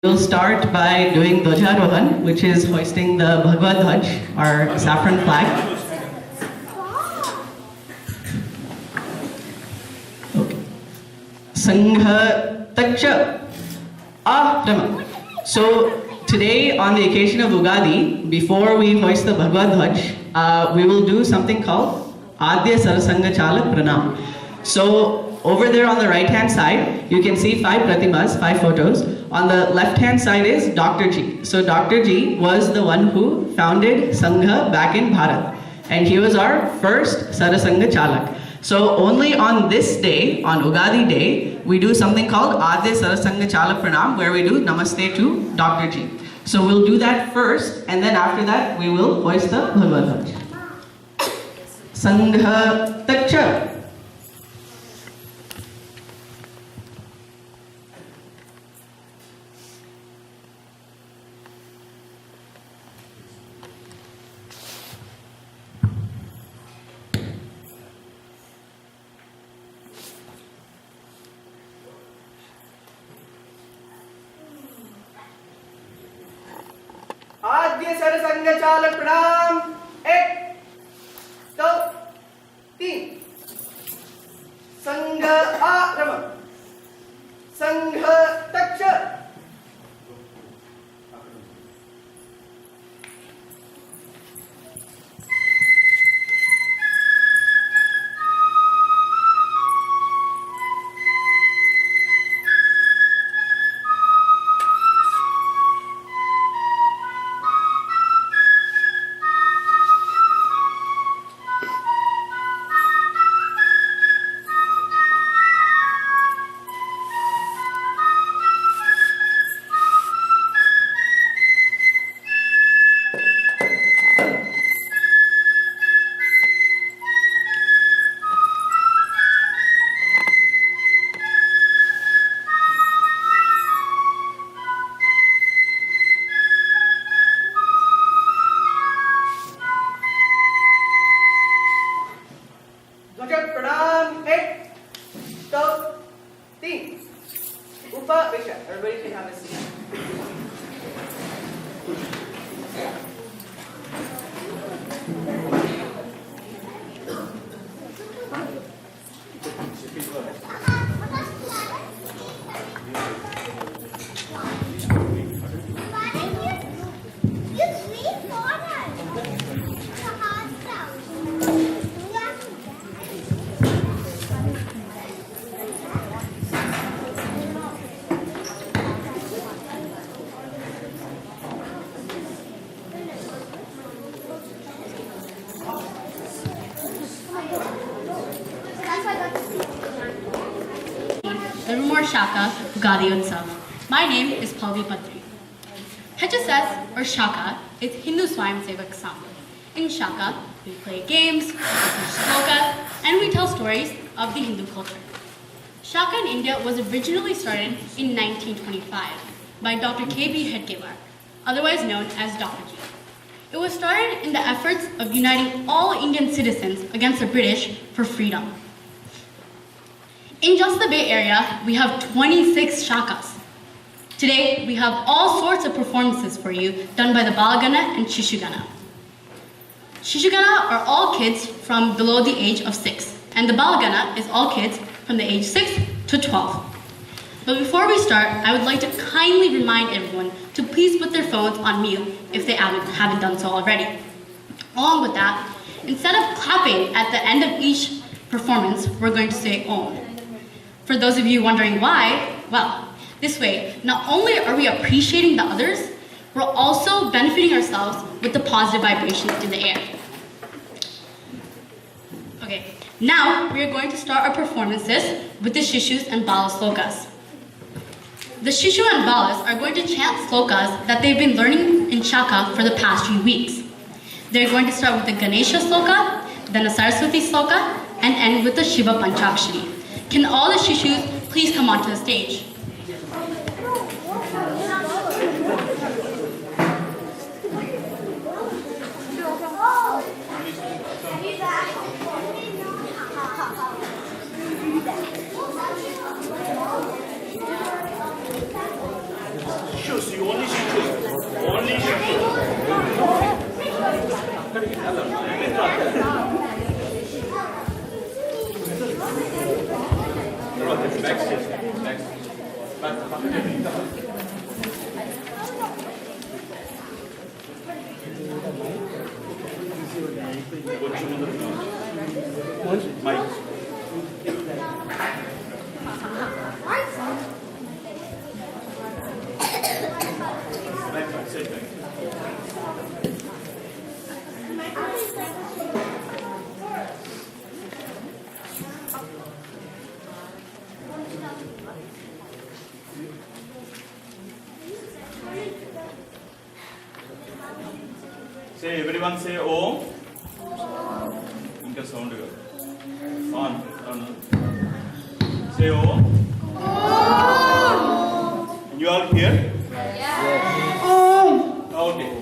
We'll start by doing Dwajarohan, which is hoisting the Bhagavad Dhwaj, our saffron flag. Okay. Sangha Taksha Ahrama. So today, on the occasion of Ugadi, before we hoist the Bhagavad Dhwaj, we will do something called Adya Sarasanga Chala Pranam. So over there on the right hand side, you can see 5 pratimas, 5 photos. On the left hand side is Dr. G. So Dr. G was the one who founded Sangha back in Bharat. And he was our first Sarasanga Chalak. So only on this day, on Ugadi day, we do something called Adya Sarasanga Chala Pranam, where we do Namaste to Dr. G. So we'll do that first, and then after that, we will hoist the Bhagavad Dhwaj. Sangha Taksha. आद्य सरसंग चाल प्रणाम 1 2 3 संघ आरम संघ तक्ष प्रणाम 1 2 3 Upavesha. Everybody can have a seat. Livermore Shakha Ugadi Utsav. My name is Pallavi Patri. HSS or Shakha is Hindu Swayam Sevak Sangh. In Shakha, we play games, we teach sloka, and we tell stories of the Hindu culture. Shakha in India was originally started in 1925 by Dr. K.B. Hedgewar, otherwise known as Dr. G. It was started in the efforts of uniting all Indian citizens against the British for freedom. In just the Bay Area, we have 26 shakas. Today, we have all sorts of performances for you done by the Balagana and Shishugana. Shishugana are all kids from below the age of 6, and the Balagana is all kids from the age 6 to 12. But before we start, I would like to kindly remind everyone to please put their phones on mute if they haven't done so already. Along with that, instead of clapping at the end of each performance, we're going to say Om. For those of you wondering why, well, this way, not only are we appreciating the others, we're also benefiting ourselves with the positive vibrations in the air. Okay, now we are going to start our performances with the Shishus and Balas slokas. The Shishu and Balas are going to chant slokas that they've been learning in Shakha for the past few weeks. They're going to start with the Ganesha sloka, then the Saraswati sloka, and end with the Shiva Panchakshari. Can all the Shishus please come onto the stage? Shoot. shoes. You only shoes. Only shoes. Mike. Sit back. Say, everyone say Om. Inka sound go. On. Say Om. You all here? Yes. Om. Okay.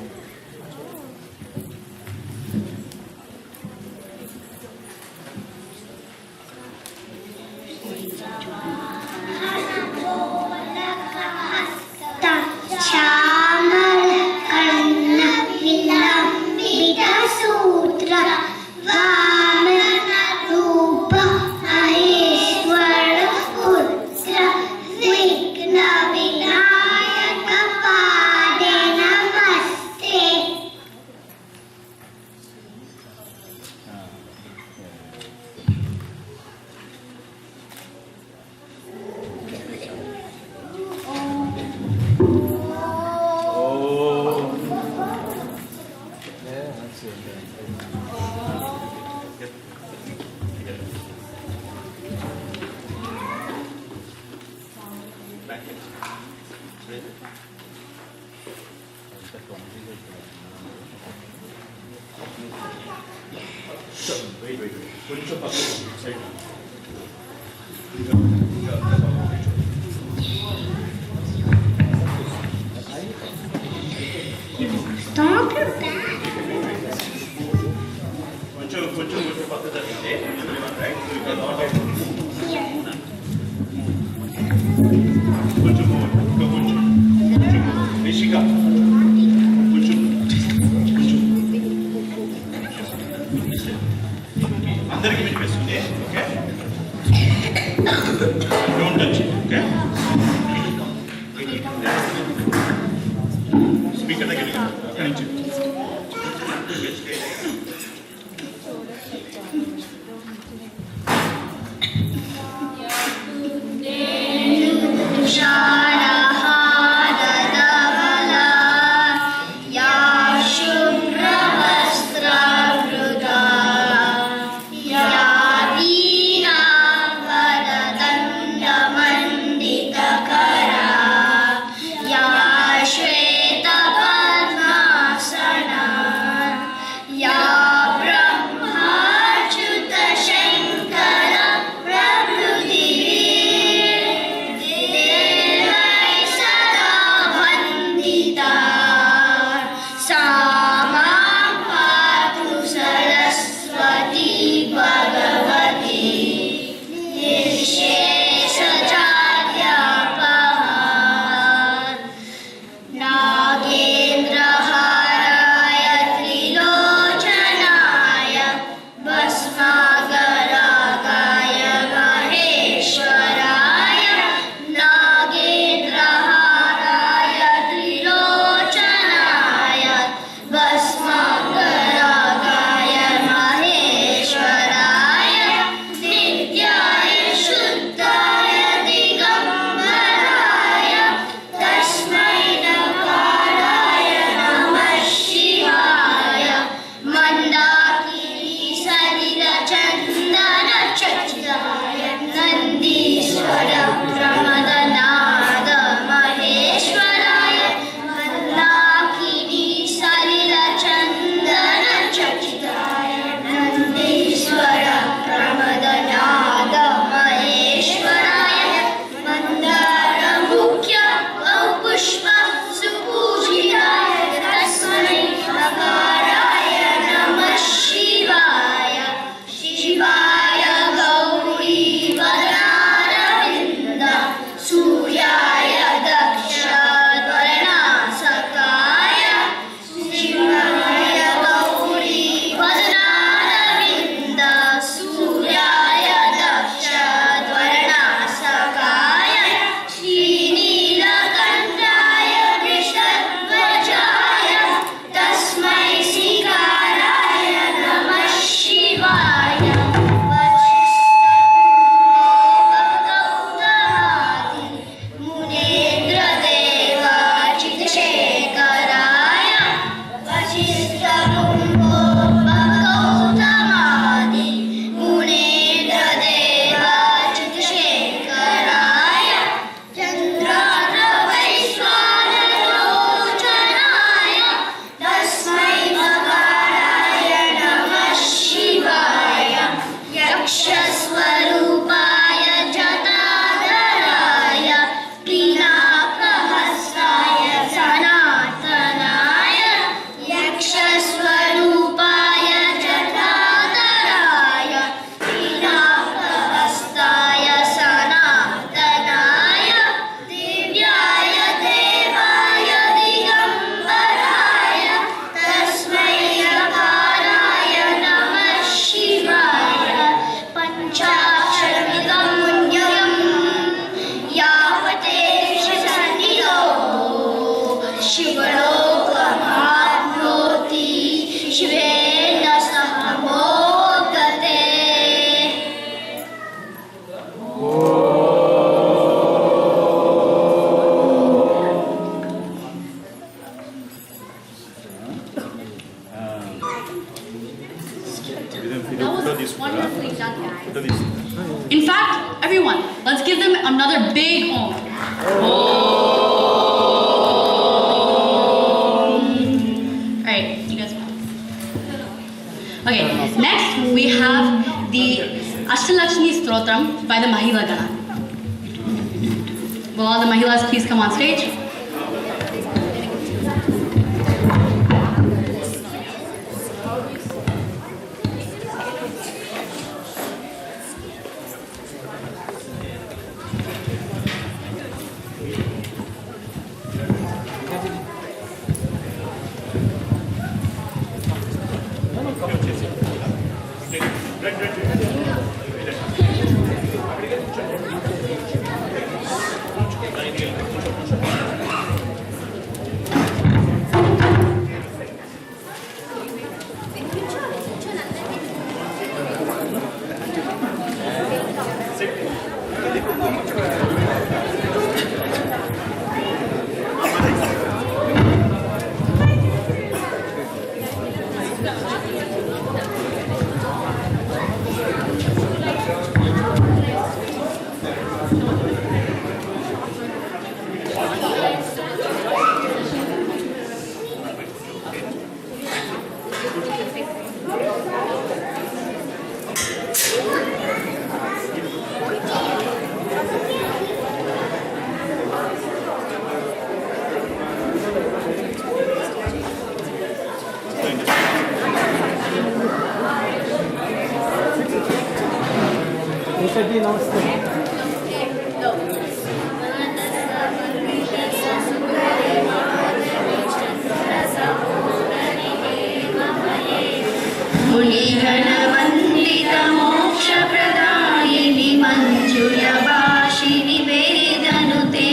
Wait. కొంచెం పక్కకు side. Stop your back. కొంచెం పక్కకు జరిగితే right కొంచెం రిషిక కొంచెం అందరికి వినిపిస్తుంది okay don't touch okay speaker దగ్గర అక్కడి నుంచి Yeah. शिवलोकमाप्नोति शिवेन सह मोदते। That was wonderfully done, guys. In fact, everyone, let's give them another big Om. Alright, you guys. Okay, next we have the Ashtalakshmi Stotram by the Mahila Gana. Will all the Mahilas please come on stage? मुनिगणवन्दितमोक्षप्रदायिनि मञ्जुलभाषिनि वेदनुते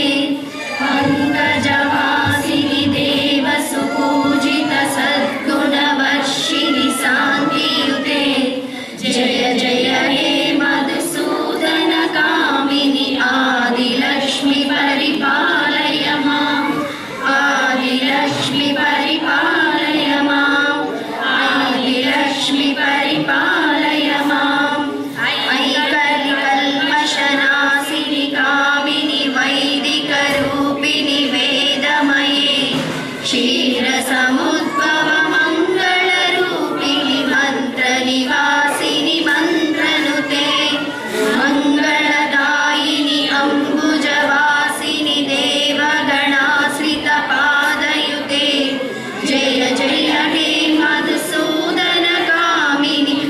पङ्कजवासिनि देवसुपूजितसद्गुणवर्षिणि शान्तियुते जय जय हे मधुसूदनकामिनि आदिलक्ष्मि परिपालय माम् आदिलक्ष्मि परिपालय माम् आदिलक्ष्मि परिपालय माम् ऐकलिकल्मषनाशिनि कामिनि वैदिकरूपिणि वेदमये क्षीरसमुद्भव मङ्गलरूपिणि मन्त्रनिवासिनि मन्त्रनुते मङ्गलदायिनि अम्बुजवासिनि देवगणाश्रितपादयुते जय जय हे मधुसूदनकामिनि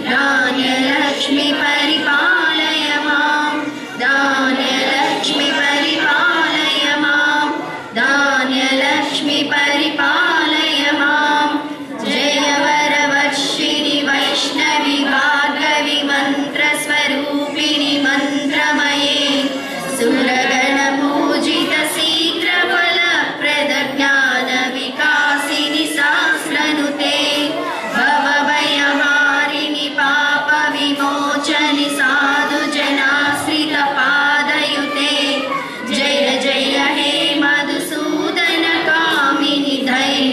धान्यलक्ष्मि परिपालय माम् धान्यलक्ष्मि परिपालय माम् धान्यलक्ष्मि परिपालय माम् जय वरवर्षिणि वैष्णवि भार्गवि मन्त्रस्वरूपिणि मन्त्रमये सुरगणपूजित शीघ्रफलप्रद ज्ञानविकासिनि सहस्रनुते भवभयहारिणि पापविमोचनि साधुजनाश्रितपादयुते जय जय हे मधुसूदनकामिनि धैर्य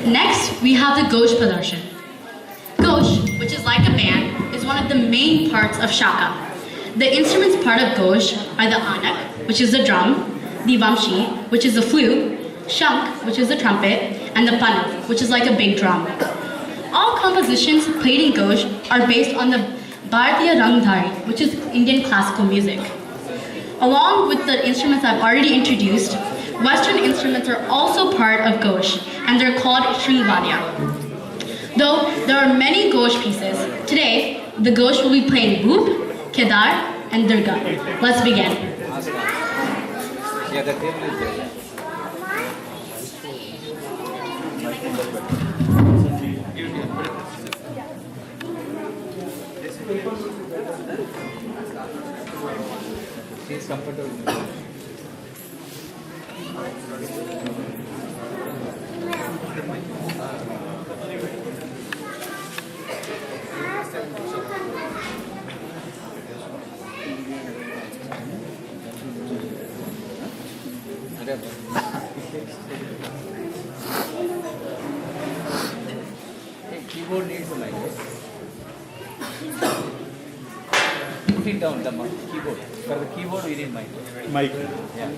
Next, we have the Ghosh Pradarshan. Ghosh, which is like a band, is one of the main parts of Shakha. The instruments part of Ghosh are the anak, which is the drum, the vamshi, which is the flute, shank, which is the trumpet, and the panav, which is like a big drum. All compositions played in Ghosh are based on the Bharatiya Rangdhari, which is Indian classical music. Along with the instruments I've already introduced, Western instruments are also part of Ghosh, and they're called Shringvadya. Though there are many Ghosh pieces, today the Ghosh will be playing Bhoop, Kedar, and Durga. Let's begin. Yeah, the table is there. She is comfortable. Hey, keyboard needs a mic. Put it down, the keyboard. For the keyboard, we need mic. Mic. Yeah.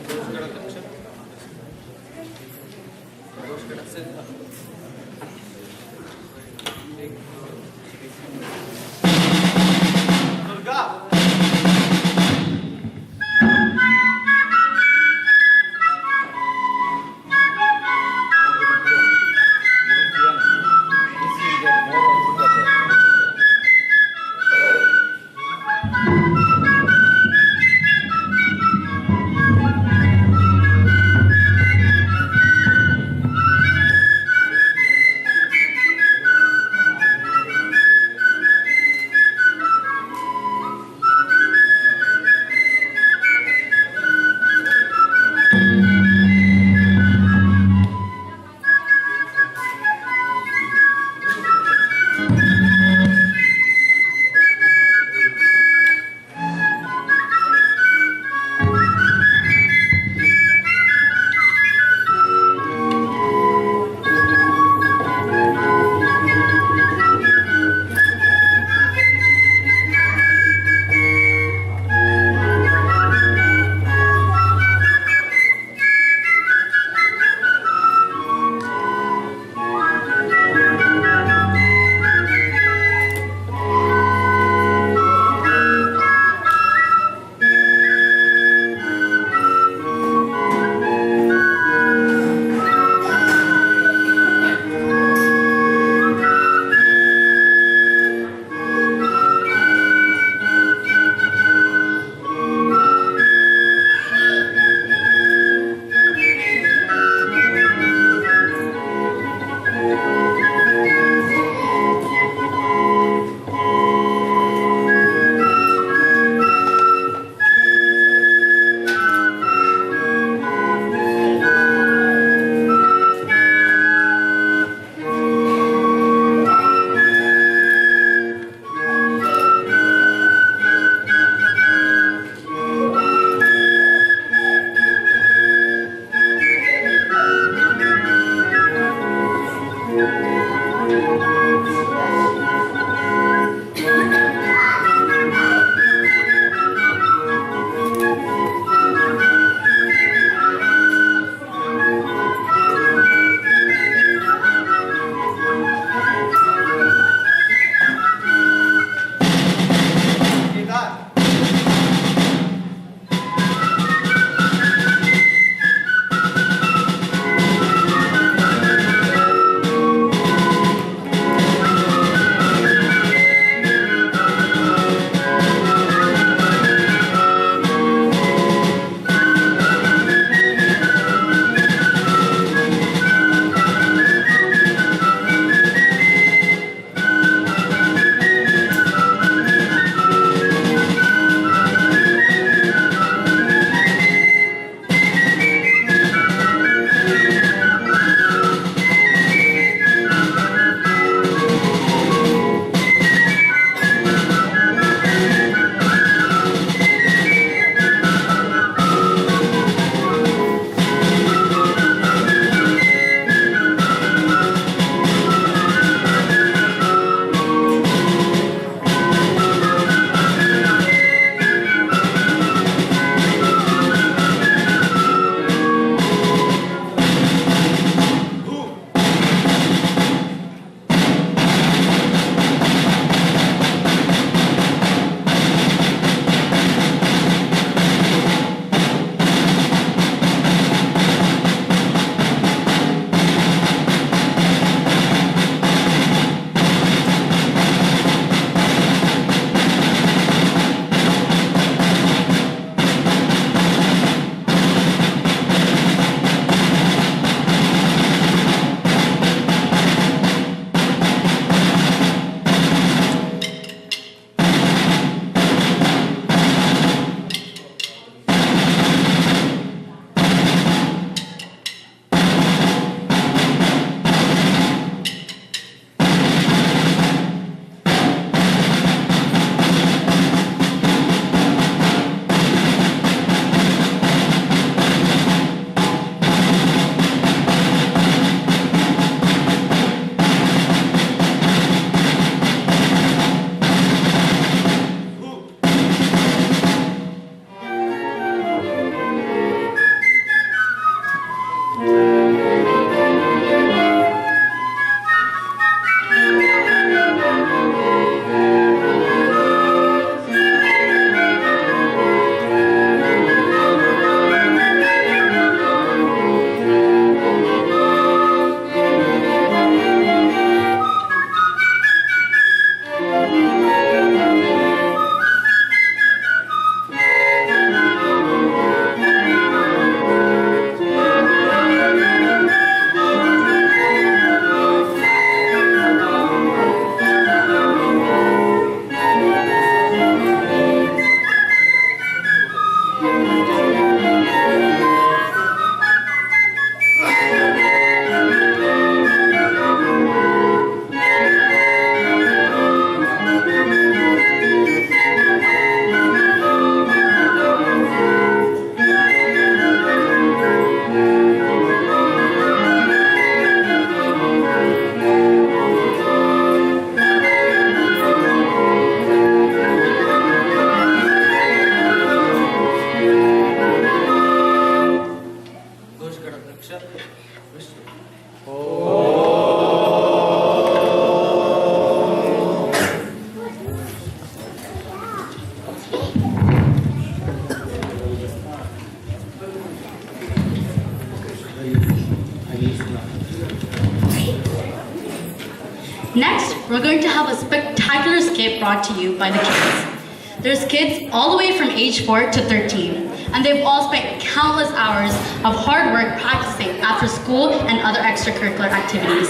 Next, we're going to have a spectacular skit brought to you by the kids. There's kids all the way from age 4 to 13, and they've all spent countless hours of hard work practicing after school and other extracurricular activities.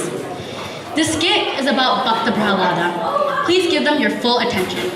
This skit is about Bhakta Prahalada. Please give them your full attention.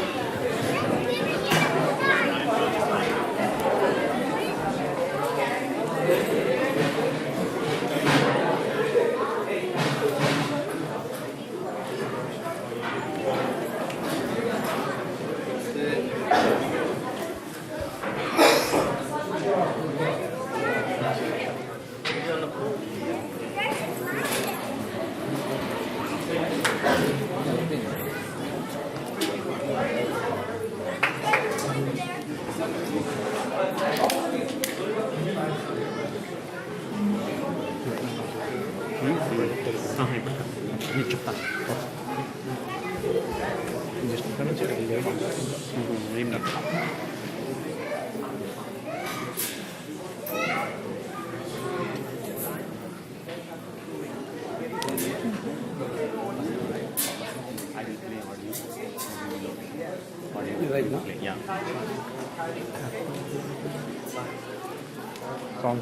Song.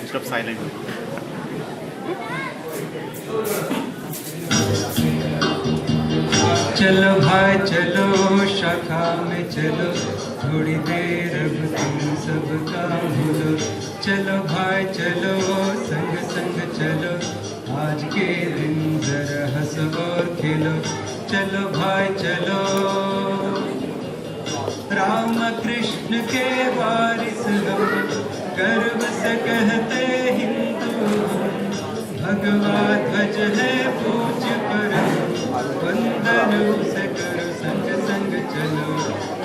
Instead of silent. चलो भाई चलो शाखा में चलो थोड़ी देर अब तुम सबका भूलो चलो भाई चलो संग संग चलो आज के दिन जरा हंसो और खेलो चलो भाई चलो राम कृष्ण के वारिस हम गर्व से कहते हिंदू भगवा ध्वज है पूज्य परम वंदन उसे करो संग संग चलो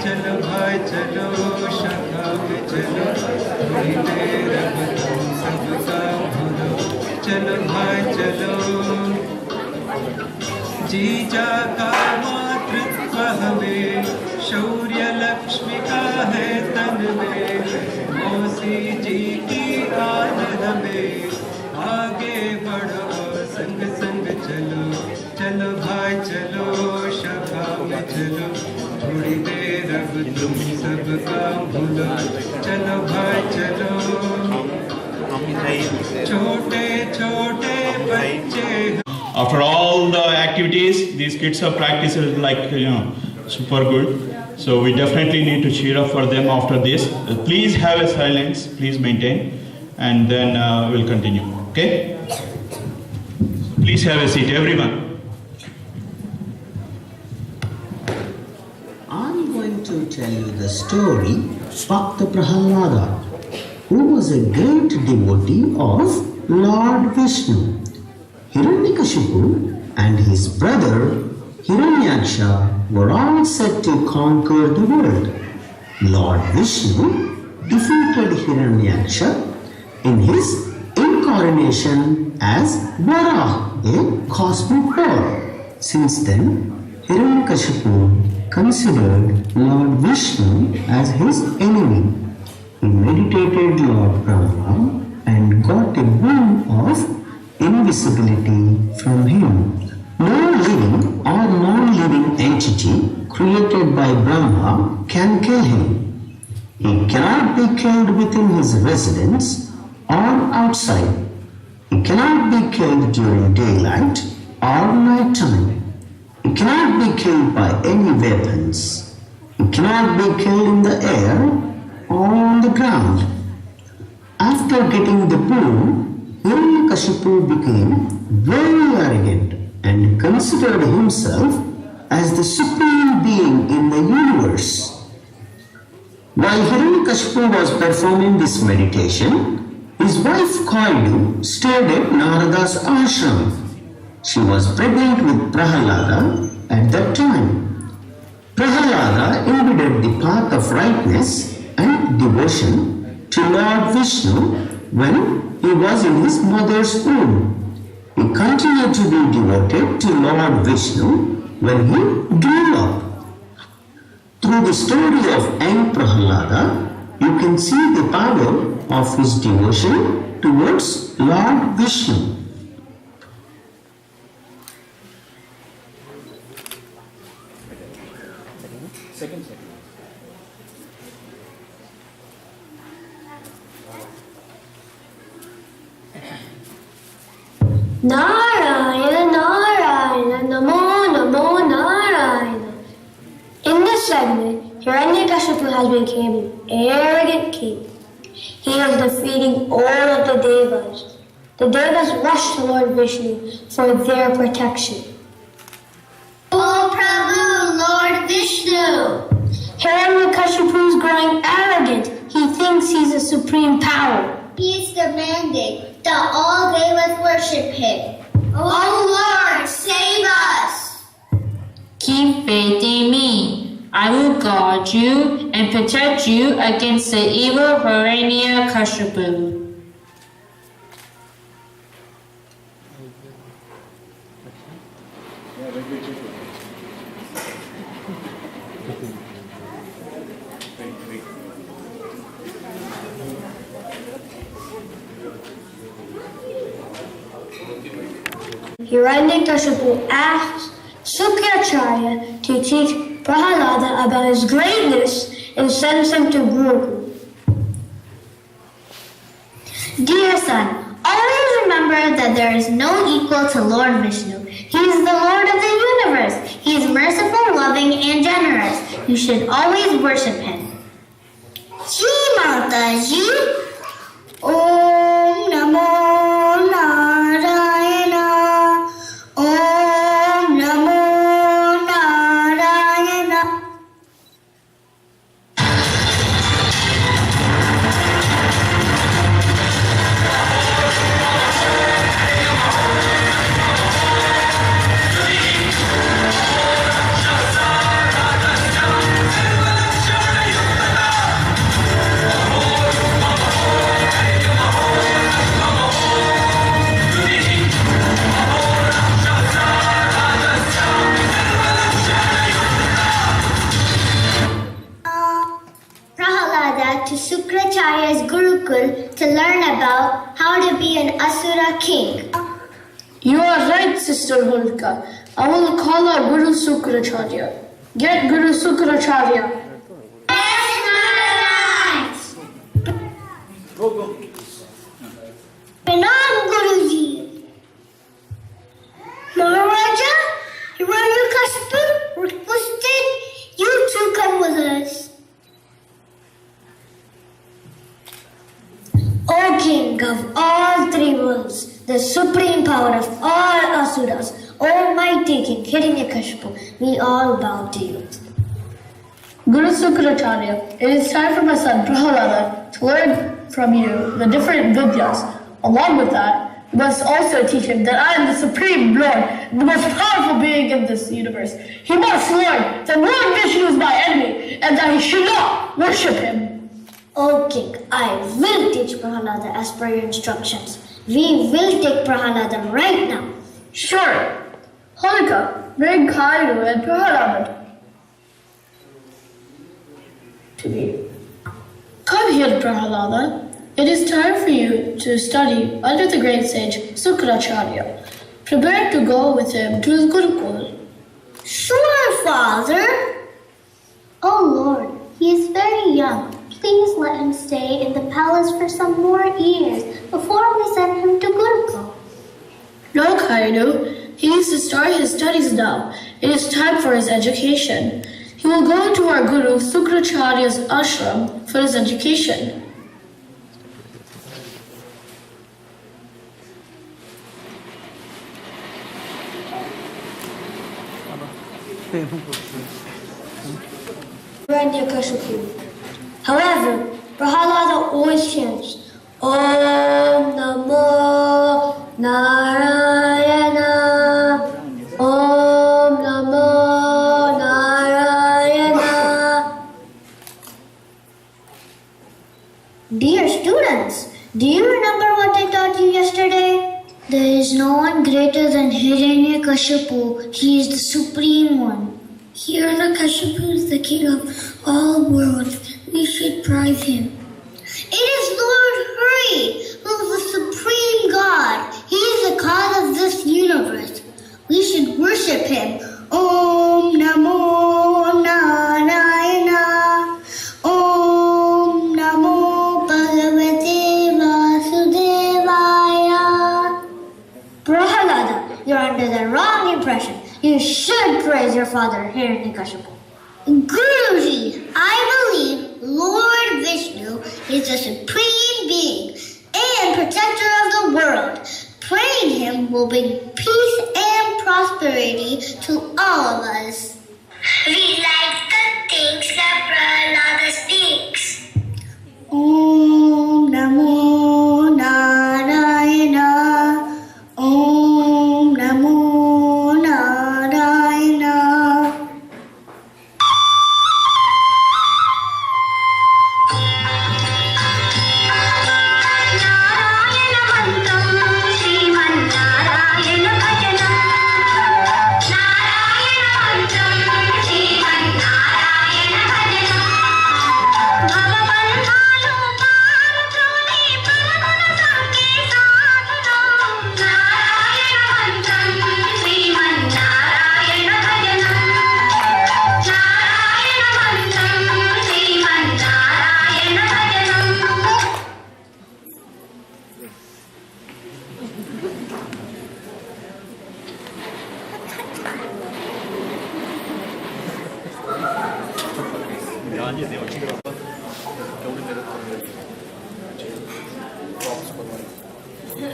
चलो भाई चलो शाखा में चलो थोड़ी देर अब तुम सबका भूलो चलो भाई चलो जीजा का मातृत्व हमें शौर्य लक्ष्मी का है तन में मौसी जी की आन हमें आगे बढ़ो संग संग चलो चलो भाई चलो शाखा में चलो थोड़ी देर अब तुम सबका भूलो चलो भाई चलो छोटे छोटे बच्चे. After all the activities, these kids have practiced like, super good. So we definitely need to cheer up for them after this. Please have a silence, please maintain, and then we'll continue, okay? Please have a seat, everyone. to tell you the story Bhakta Prahalada, who was a great devotee of Lord Vishnu. Hiranyakashipu and his brother Hiranyaksha were all set to conquer the world. Lord Vishnu defeated Hiranyaksha in his incarnation as Varaha, a cosmic god. Since then, Hiranyakashipu considered Lord Vishnu as his enemy. He meditated Lord Brahma and got a boon of invisibility from him. No living or non-living entity created by Brahma can kill him. He cannot be killed within his residence or outside. He cannot be killed during daylight or night time. He cannot be killed by any weapons. He cannot be killed in the air or on the ground. After getting the boon, Hiranyakashipu became very arrogant and considered himself as the supreme being in the universe. While Hiranyakashipu was performing this meditation, his wife Kaidu stayed at Narada's ashram. She was pregnant with Prahalada at that time. Prahalada embodied the path of rightness and devotion to Lord Vishnu when he was in his mother's womb. He continued to be devoted to Lord Vishnu when he grew up. Through the story of young Prahalada, you can see the power of his devotion towards Lord Vishnu. Second. Narayana, Narayana, Namo, Namo, Narayana. In this segment, Hiranyakashipu has become an arrogant king. He is defeating all of the Devas. The Devas rush to Lord Vishnu for their protection. Oh Prabhu, Lord Vishnu! Hiranyakashipu is growing arrogant. He thinks he's a supreme power. He is demanding that all Devas worship him. Oh Lord, save us! Keep faith in me. I will guard you and protect you against the evil Hiranyakashipu. Hiranyakashipu asks Sukracharya to teach Prahalada about his greatness and sends him to Gurukul. Dear son, always remember that there is no equal to Lord Vishnu. He is the Lord of the universe. He is merciful, loving, and generous. You should always worship him. Ji Mataji. Om Namo Narayana. Om Namo Narayana. To Sukracharya's Gurukul to learn about how to be an Asura king. You are right, Sister Holka. I will call our Guru Sukracharya. Get Guru Sukracharya. Yes, Go. Pranam Guruji. Maharaja, Hiranyakashipu requested you to come with us. O King of all three worlds, the supreme power of all asuras, Almighty King Hiranyakashipu, we all bow to you. Guru Sukracharya, it is time for my son Prahalada to learn from you the different vidyas. Along with that, you must also teach him that I am the Supreme Lord, the most powerful being in this universe. He must learn that Lord Vishnu is my enemy and that he should not worship him. O king, I will teach Prahalada as per your instructions. We will take Prahalada right now. Sure. Holika, bring Kaidu and Prahalada to me. Come here, Prahalada. It is time for you to study under the great sage Sukracharya. Prepare to go with him to his Gurukul. Sure, Father. Oh Lord, he is very young. Please let him stay in the palace for some more years before we send him to Gurukul. No, Kaidu. He needs to start his studies now. It is time for his education. He will go to our Guru Sukracharya's ashram for his education. However, Prahalada always chants, Om Namo Narayana, Om Namo Narayana. Dear students, do you remember what I taught you yesterday? There is no one greater than Hiranyakashipu. He is the supreme one. Hiranyakashipu is the king of all worlds. We should prize him. It is Lord Hari, who is the supreme God. He is the cause of this universe. We should worship him. Om Namo Narayana. Om Namo Bhagavate Vasudevaya. Prahalada, you're under the wrong impression. You should praise your father, Hiranyakashipu. Guruji, I believe Lord Vishnu is the supreme being and protector of the world. Praying him will bring peace and prosperity to all of us. We like the things that Prahalada speaks. Om Namo Narayana. Om Namo Narayana.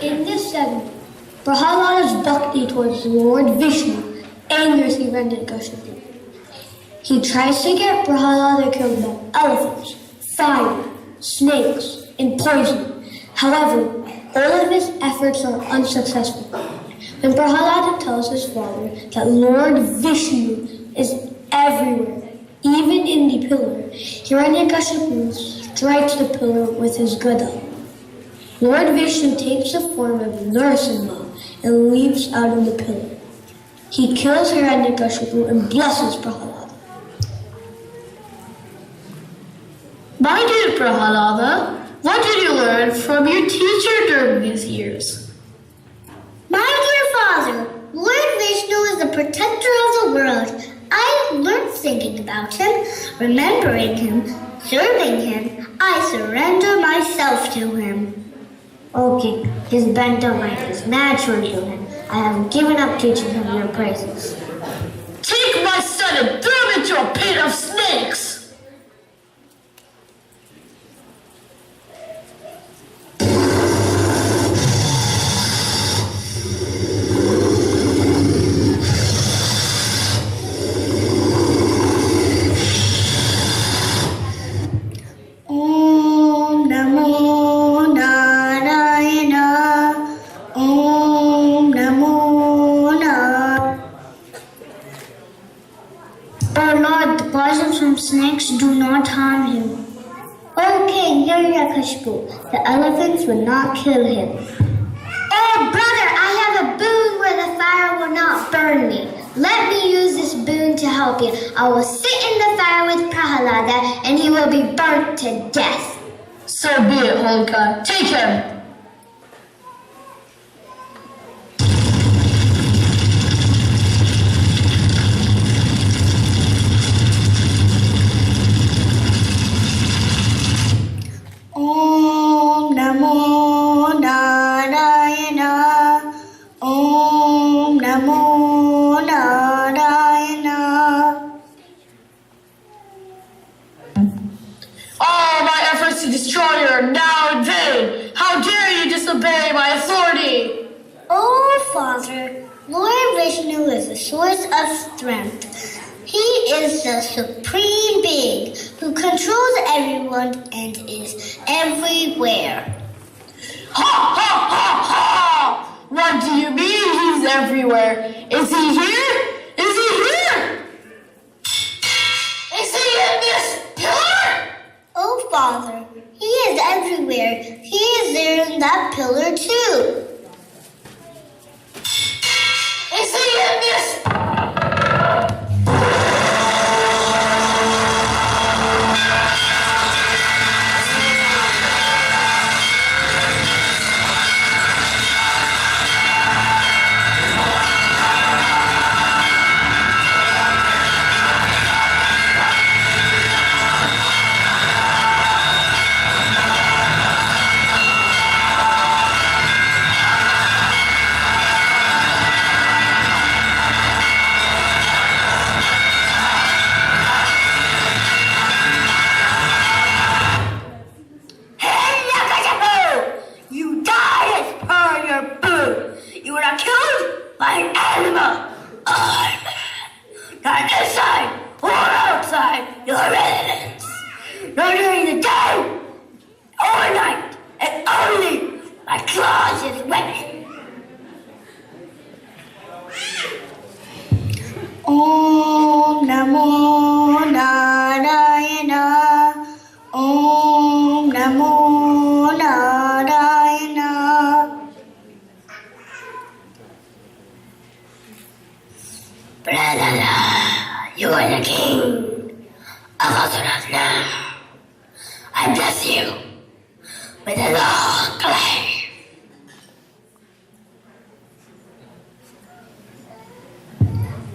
In this segment, Prahalada's bhakti towards Lord Vishnu angers Hiranyakashipu. He tries to get Prahalada killed by elephants, fire, snakes, and poison. However, all of his efforts are unsuccessful. When Prahalada tells his father that Lord Vishnu is everywhere, even in the pillar, Hiranyakashipu strikes the pillar with his gada. Lord Vishnu takes the form of Narasimha and leaps out of the pillar. He kills Hiranyakashipu and blesses Prahalada. My dear Prahalada, what did you learn from your teacher during these years? My dear father, Lord Vishnu is the protector of the world. I learned thinking about him, remembering him, serving him. I surrender myself to him. O king, his bent of mind is natural to him. I have given up teaching him your praises. Take my son and throw him into a pit of snakes! God, the poisons from snakes do not harm him. O King Hiranyakashipu, the elephants will not kill him. Oh, brother, I have a boon where the fire will not burn me. Let me use this boon to help you. I will sit in the fire with Prahalada, and he will be burnt to death. So be it, holy God. Take him. Om Namo Narayana. Om Namo Narayana. All my efforts to destroy you are now in vain. How dare you disobey my authority? Oh, Father, Lord Vishnu is the source of strength. He is the supreme being who controls everyone and is everywhere. Ha ha ha ha! What do you mean he's everywhere? Is he here? Is he here? Is he in this pillar? Oh, Father, he is everywhere. He is there in that pillar too. Is he in this? Om Namo Narayana. Om Namo Narayana. Brother, you are the king of Azurat now. I bless you with a long life.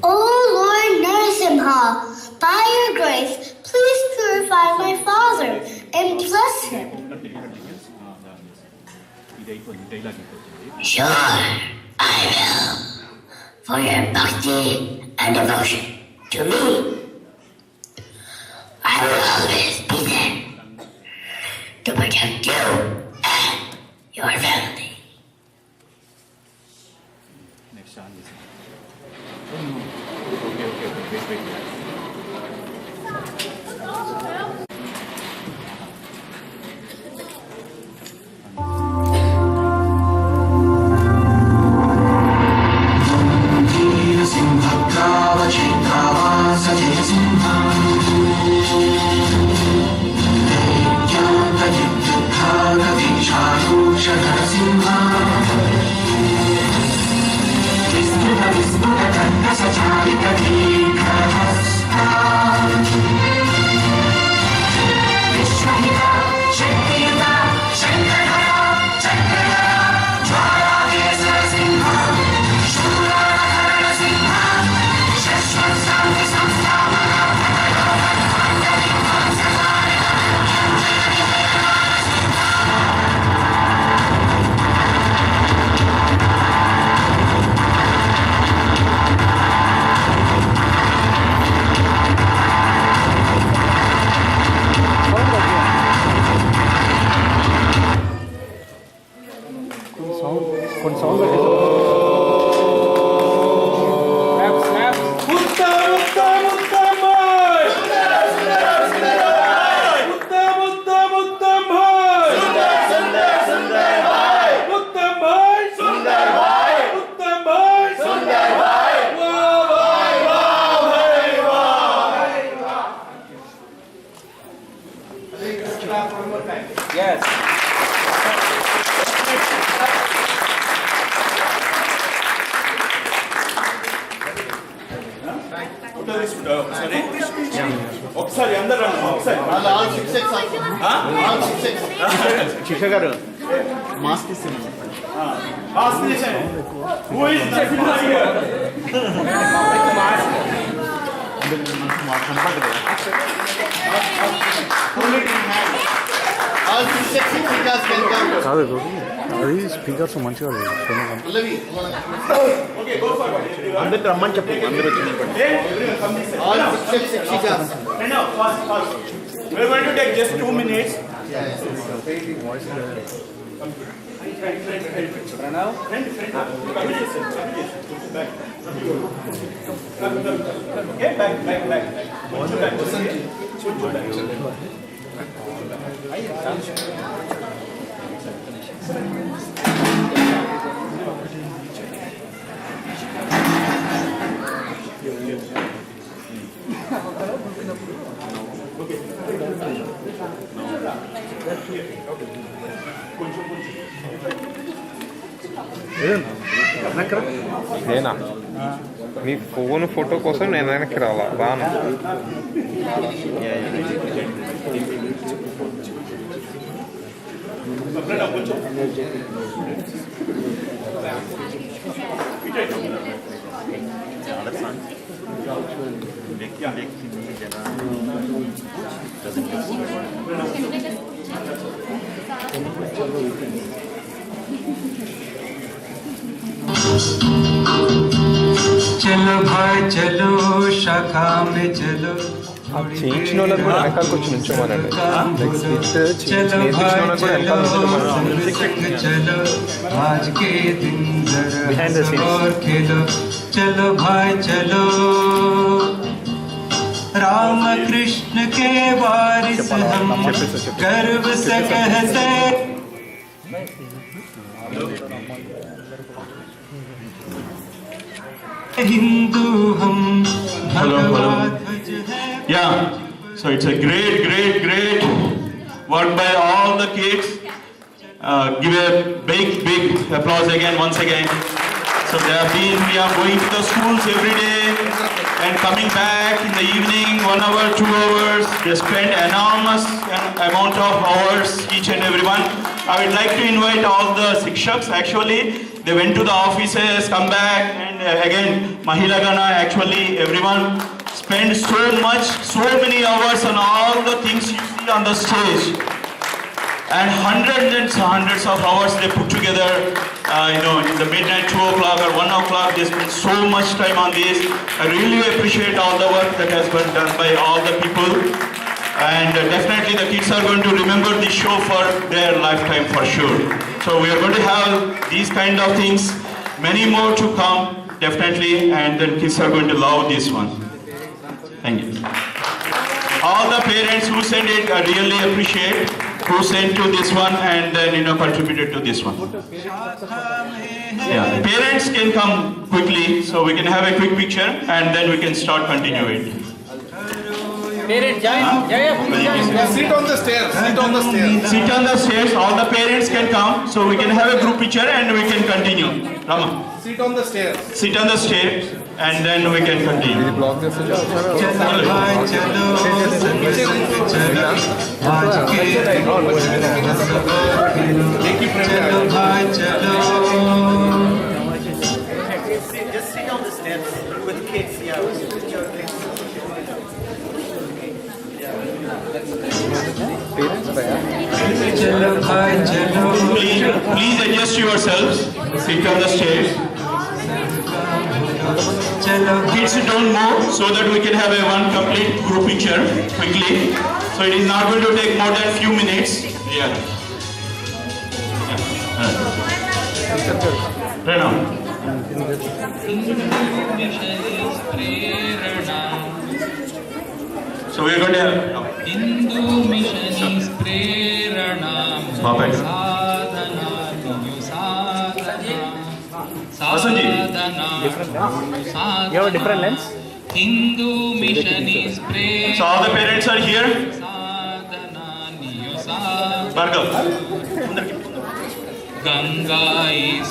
Oh Lord Narasimha, by your grace, please purify my father and bless him. Sure, I will. For your bhakti and devotion to me, I will always be there to protect you and your family. Next chant is. Oh no. Okay. Wait. Shakha Livermore. Yes. ఒకసారి అందరూ ఒకసారి శిక్ష గారు mask ఇస్తున్నాను. Who is the here? కాదు అది speakers మంచిగా లేదు. అందరికి రమ్మని చెప్పు. అందరూ వచ్చి We're going to take just 2 minutes. నేనా మీ ఫోటో కోసం నేను వెనక్కి రాను. चलो भाई चलो शाखा में चलो చేయించిన వాళ్ళని కూడా వెనకాలకు వచ్చి నుంచోమనండి. चलो भाई चलो संग चलो आज के दिन जरा और खेलो चलो भाई चलो राम कृष्ण के वारिस हम गर्व से कहते हिंदू हम भगवान Yeah, so it's a great work by all the kids. Give a big applause again, once again. So we are going to the schools every day and coming back in the evening, 1 hour, 2 hours. They spend enormous amount of hours, each and every one. I would like to invite all the Shikshaks. Actually, they went to the offices, come back, and again, Mahila Gana, actually, everyone spend so many hours on all the things you see on the stage. And hundreds of hours they put together, in the midnight, 2 o'clock or 1 o'clock, they spend so much time on this. I really appreciate all the work that has been done by all the people. And definitely the kids are going to remember this show for their lifetime for sure. So we are going to have these kind of things, many more to come, definitely, and then kids are going to love this one. Thank you. All the parents who sent it, I really appreciate, who sent to this one and then contributed to this one. Yeah, parents can come quickly, so we can have a quick picture and then we can start continue it. Parents, sit on the stairs. Sit on the stairs. All the parents can come, so we can have a group picture and we can continue. Rama. Sit on the stairs. Sit on the stairs and then we can continue. चलो भाई चलो संग चलो आज के चलो भाई चलो Just sit on the steps with kids, yeah. चलो भाई चलो Please adjust yourselves. Sit on the stairs. चलो Kids don't move so that we can have a one complete group picture quickly. So it is not going to take more than few minutes. Yeah. Right now. So we are going to Hindu mission is prerana. Stop it. You have a different lens? Hindu mission is prerana. So all the parents are here. Bhargav. Ganga is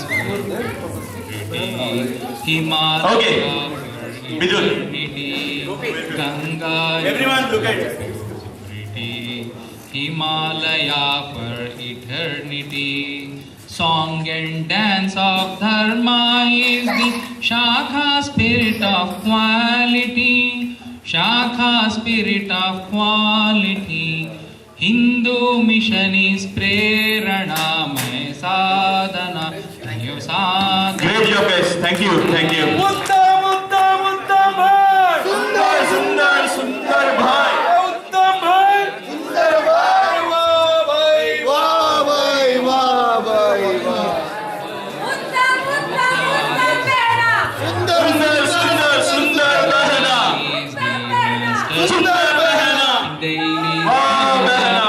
Himalaya. Okay. Bidul. Ganga. Everyone look at it. Himalaya for eternity. Song and dance of dharma is the Shakha spirit of quality. Shakha spirit of quality. Hindu mission is prerana mein sadhana. Great job, guys. Thank you. Thank you. Uttam, uttam, uttam bhai. Sundar, sundar, sundar bhai. Uttam bhai. Sundar bhai. Wah bhai. Wah bhai. Wah bhai. Wah. Uttam, uttam, uttam behna. Sundar, sundar, sundar behna. Sundar behna. Wah behna.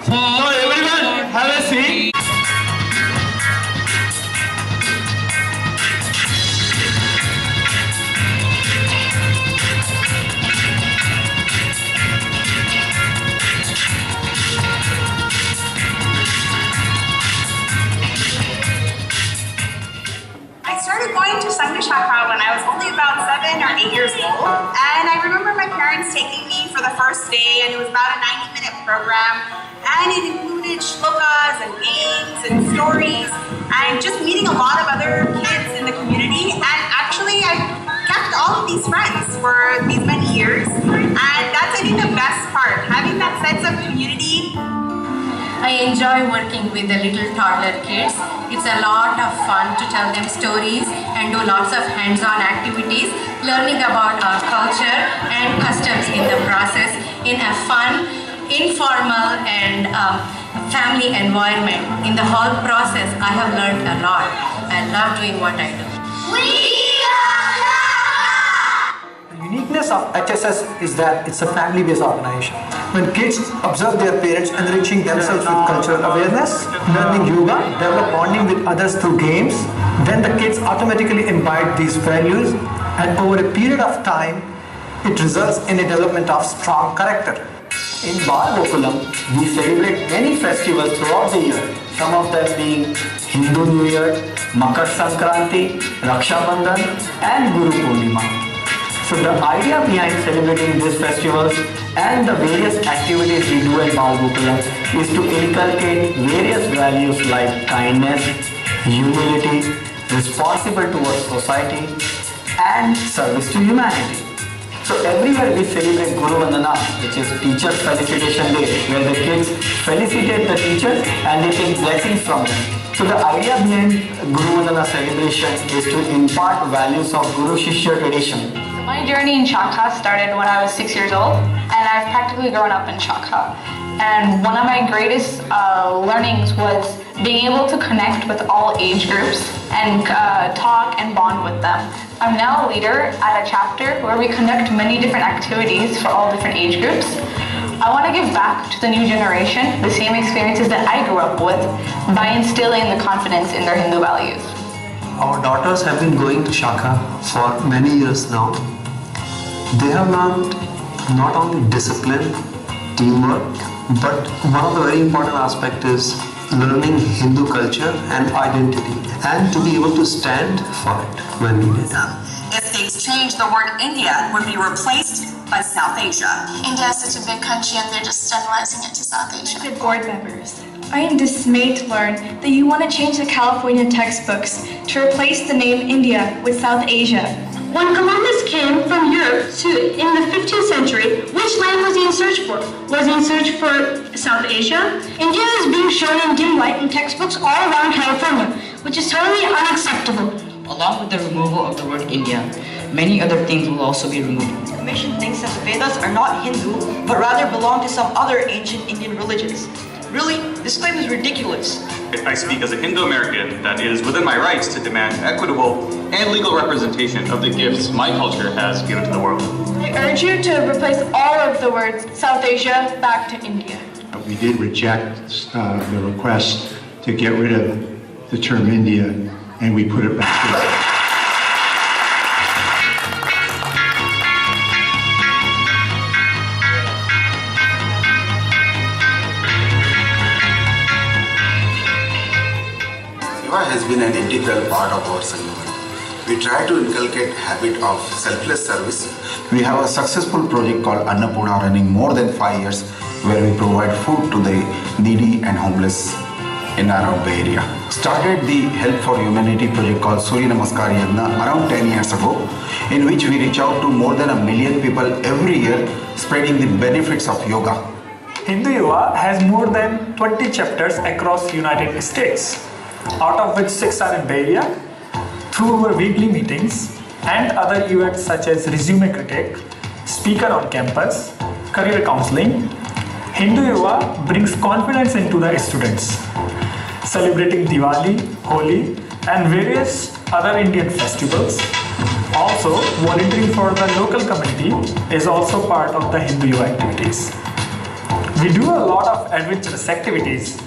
So everyone, have a seat. I started going to Shakha when I was only about 7 or 8 years old, and I remember my parents taking me for the first day, and it was about a 90-minute program, and it included shlokas and games and stories, and just meeting a lot of other kids in the community, and actually I kept all of these friends for these many years, and that's I think the best part, having that sense of community. I enjoy working with the little toddler kids. It's a lot of fun to tell them stories and do lots of hands-on activities, learning about our culture and customs in the process in a fun, informal and family environment. In the whole process, I have learned a lot. I love doing what I do. The uniqueness of HSS is that it's a family-based organization. When kids observe their parents enriching themselves with cultural awareness, learning yoga, develop bonding with others through games, then the kids automatically imbibe these values, and over a period of time, it results in a development of strong character. In Bal Gokulam, we celebrate many festivals throughout the year, some of them being Hindu New Year, Makar Sankranti, Raksha Bandhan, and Guru Purnima. So the idea behind celebrating these festivals and the various activities we do at Bal Gokulam is to inculcate various values like kindness, humility, responsible towards society, and service to humanity. So everywhere we celebrate Guru Vandana, which is Teachers Felicitation Day, where the kids felicitate the teachers and they take blessings from them. So the idea behind Guru Vandana celebration is to impart values of Guru Shishya tradition. My journey in Shakha started when I was 6 years old, and I've practically grown up in Shakha. And one of my greatest learnings was being able to connect with all age groups and talk and bond with them. I'm now a leader at a chapter where we conduct many different activities for all different age groups. I want to give back to the new generation the same experiences that I grew up with by instilling the confidence in their Hindu values. Our daughters have been going to Shakha for many years now. They have learned not only discipline, teamwork, but one of the very important aspects is learning Hindu culture and identity, and to be able to stand for it when needed. If things change, the word India would be replaced by South Asia. India is such a big country and they're just generalizing it to South Asia. Good board members, I am dismayed to learn that you want to change the California textbooks to replace the name India with South Asia. When Columbus came from Europe in the 15th century, which land was he in search for? Was he in search for South Asia? India is being shown in dim light in textbooks all around California, which is totally unacceptable. Along with the removal of the word India, many other things will also be removed. The Commission thinks that the Vedas are not Hindu, but rather belong to some other ancient Indian religions. Really, this claim is ridiculous. I speak as a Hindu American that it is within my rights to demand equitable and legal representation of the gifts my culture has given to the world. I urge you to replace all of the words South Asia back to India. We did reject the request to get rid of the term India, and we put it back in. has been an integral part of our Sangha. We try to inculcate habit of selfless service. We have a successful project called Annapurna running more than 5 years, where we provide food to the needy and homeless in around Bay Area. Started the Help for Humanity project called Surya Namaskar Yajna around 10 years ago, in which we reach out to more than 1 million people every year, spreading the benefits of yoga. Hindu Yuva has more than 20 chapters across United States, out of which 6 are in Bay Area, through our weekly meetings and other events such as Resume Critique, Speaker on Campus, Career Counseling. Hindu Yuva brings confidence into the students. Celebrating Diwali, Holi and various other Indian festivals. Also, volunteering for the local community is also part of the Hindu Yuva activities. We do a lot of adventurous activities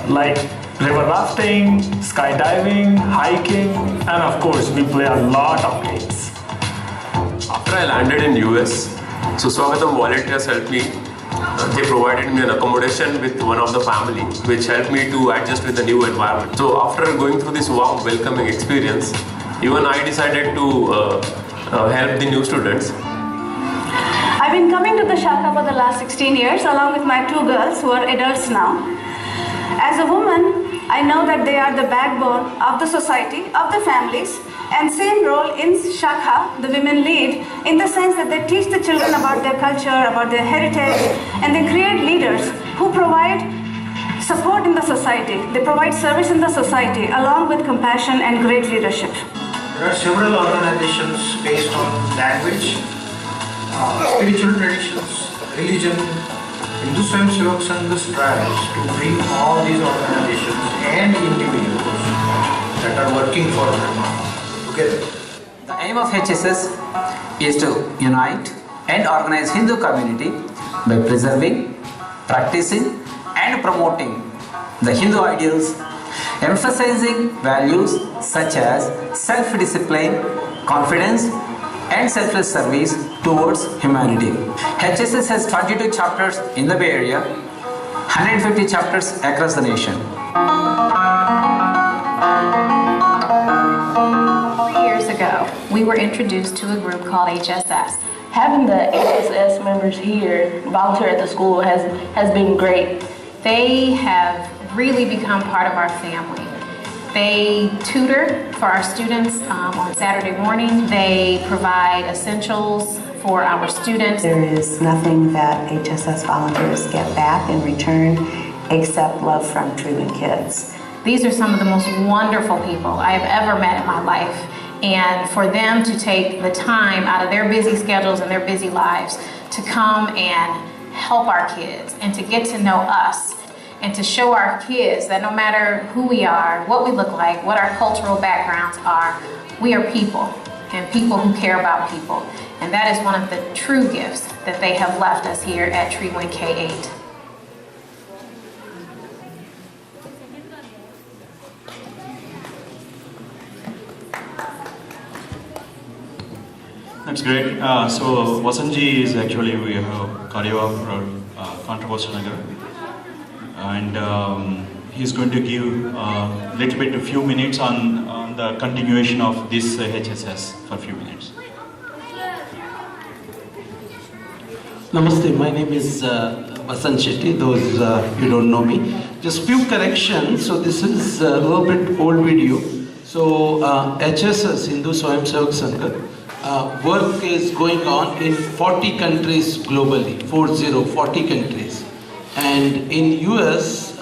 like river rafting, skydiving, hiking, and of course we play a lot of games. After I landed in US, Suswagatam volunteers helped me. They provided me an accommodation with one of the family, which helped me to adjust with the new environment. So after going through this warm welcoming experience, even I decided to help the new students. I've been coming to the Shakha for the last 16 years along with my 2 girls who are adults now. As a woman, I know that they are the backbone of the society, of the families, and same role in Shakha, the women lead in the sense that they teach the children about their culture, about their heritage, and they create leaders who provide support in the society. They provide service in the society along with compassion and great leadership. There are several organizations based on language, spiritual traditions, religion. Hindu Swayam Sevak Sangh strives to bring all these organizations and individuals that are working for Dharma together. The aim of HSS is to unite and organize Hindu community by preserving, practicing and promoting the Hindu ideals, emphasizing values such as self-discipline, confidence and selfless service towards humanity. HSS has 22 chapters in the Bay Area, 150 chapters across the nation. 4 years ago, we were introduced to a group called HSS. Having the HSS members here volunteer at the school has been great. They have really become part of our family. They tutor for our students on Saturday morning. They provide essentials for our students. There is nothing that HSS volunteers get back in return except love from Truman kids. These are some of the most wonderful people I have ever met in my life. And for them to take the time out of their busy schedules and their busy lives to come and help our kids and to get to know us and to show our kids that no matter who we are, what we look like, what our cultural backgrounds are, we are people and people who care about people. And that is one of the true gifts that they have left us here at Tree Wing K8. That's great. So Vasanji is actually, we have choreographer Controversial Nagar, and he's going to give a few minutes on the continuation of this HSS for a few minutes. Namaste, my name is Vasan Shetty, those you don't know me. Just few corrections, so this is a little bit old video. So HSS, Hindu Swayam Sevak Sangh, work is going on in 40 countries globally, 40 countries. And in US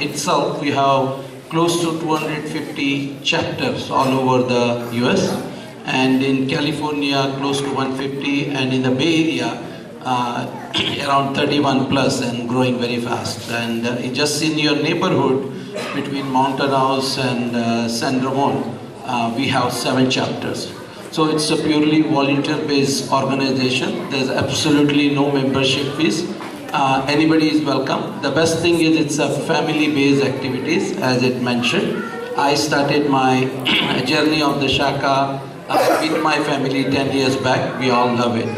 itself, we have close to 250 chapters all over the US. And in California, close to 150, and in the Bay Area, around 31 plus and growing very fast. And just in your neighborhood, between Mountain House and San Ramon, we have 7 chapters. So it's a purely volunteer-based organization. There's absolutely no membership fees. Anybody is welcome. The best thing is it's a family-based activities, as it mentioned. I started my journey of the Shakha with my family 10 years back. We all love it.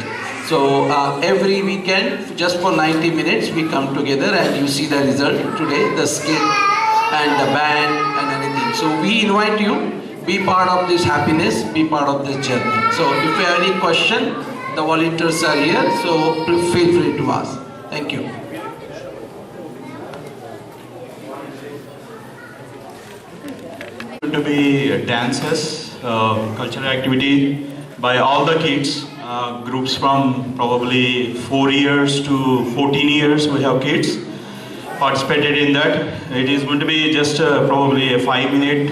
So every weekend, just for 90 minutes, we come together and you see the result today, the skit and the band and anything. So we invite you, be part of this happiness, be part of this journey. So if you have any question, the volunteers are here, so feel free to ask. Thank you. To be dances, cultural activity by all the kids, groups from probably 4 years to 14 years. We have kids participated in that. It is going to be just probably a 5-minute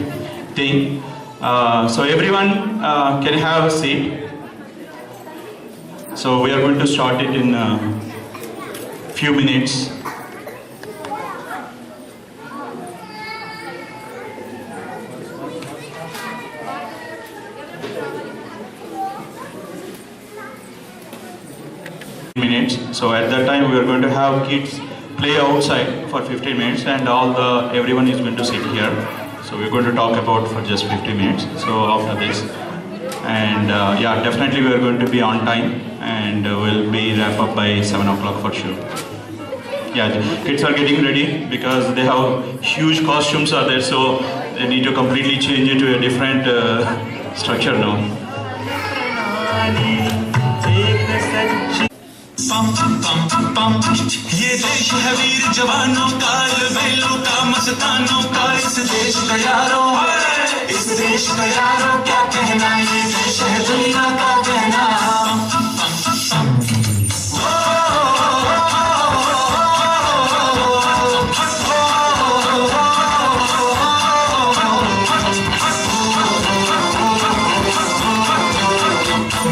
thing. So everyone can have a seat. So we are going to start it in a few minutes. So at that time we are going to have kids play outside for 15 minutes and everyone is going to sit here. So we're going to talk about for just 15 minutes. So after this, and yeah, definitely we are going to be on time and we'll be wrap up by 7 o'clock for sure. Yeah, the kids are getting ready because they have huge costumes are there, so they need to completely change it to a different structure now. ये देश है वीर जवानों का, बैलों का, मस्तानों का, इस देश का यारों, इस देश का यारों क्या कहना, ये देश है दुनिया का कहना।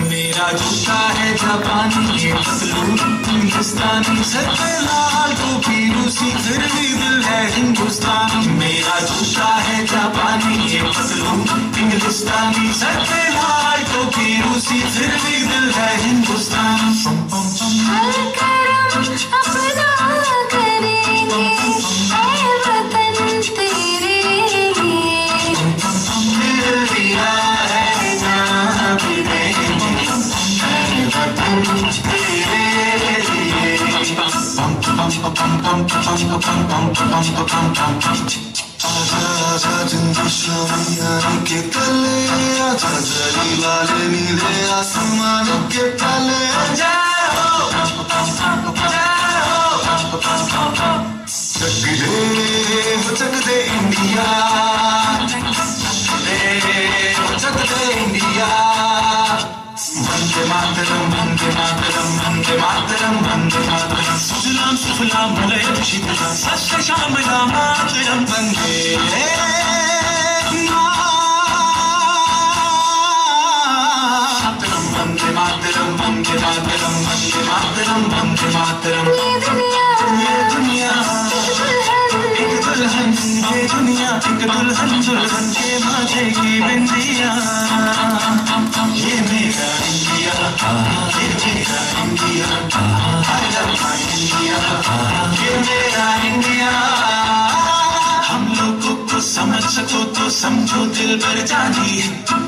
मेरा जूता है जापानी, ये पतलून हिंदुस्तानी, सर पे लाल टोपी रूसी, फिर भी दिल है हिंदुस्तानी। मेरा जूता है जापानी, ये पतलून हिंदुस्तानी, सर पे लाल टोपी रूसी, फिर भी दिल है हिंदुस्तानी। हर करम अपना करेंगे, ऐ वतन तेरे लिए, दिल दिया है जान भी देंगे, ऐ वतन तेरे आजा दुश्मनियों के तले, आजा जली वाले नीले आसमानों के तले, जाओ चक दे इंडिया, चक दे इंडिया। वंदे मातरम, वंदे मातरम, वंदे मातरम, वंदे मातरम। सुजलाम सुफलाम मलयज शीतलाम, सत्य श्यामलाम मातरम। वंदे मातरम, वंदे मातरम, वंदे मातरम, वंदे मातरम, वंदे मातरम। ये दुनिया एक दुल्हन, ये दुनिया एक दुल्हन, दुल्हन के माथे की बिंदिया। ये मेरा इंडिया, ये मेरा India, I love my India, ये मेरा इंडिया। हम लोगों को समझ सको तो समझो दिल भर जानी,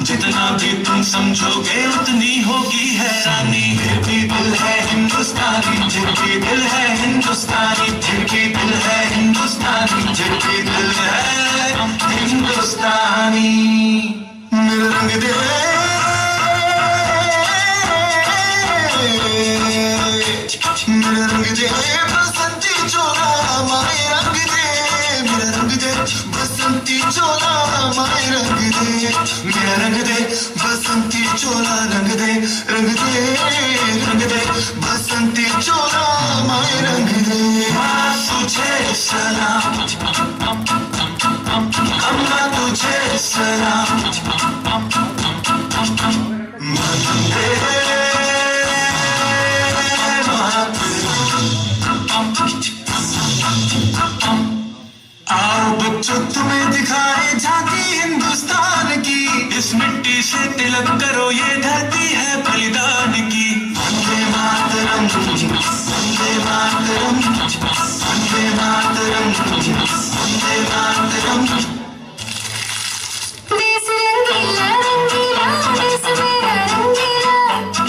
जितना भी तुम समझोगे उतनी होगी हैरानी। फिर भी दिल है हिंदुस्तानी, फिर भी दिल है हिंदुस्तानी, फिर भी दिल है हिंदुस्तानी, फिर भी दिल है हिंदुस्तानी। मेरा रंग दे, मेरा रंग दे बसंती चोला, माए रंग दे, मेरा रंग दे बसंती चोला, माए रंग दे, मेरा रंग दे बसंती चोला, रंग दे, रंग दे, रंग दे बसंती चोला, माए रंग दे। माँ तुझे सलाम, अम्मा तुझे सलाम, वंदे आओ बच्चों तुम्हें दिखाए झांकी हिंदुस्तान की, इस मिट्टी से तिलक करो ये धरती है बलिदान की। वंदे मातरम, वंदे मातरम, वंदे मातरम, वंदे मातरम। देश रंगीला रंगीला, देश मेरा रंगीला,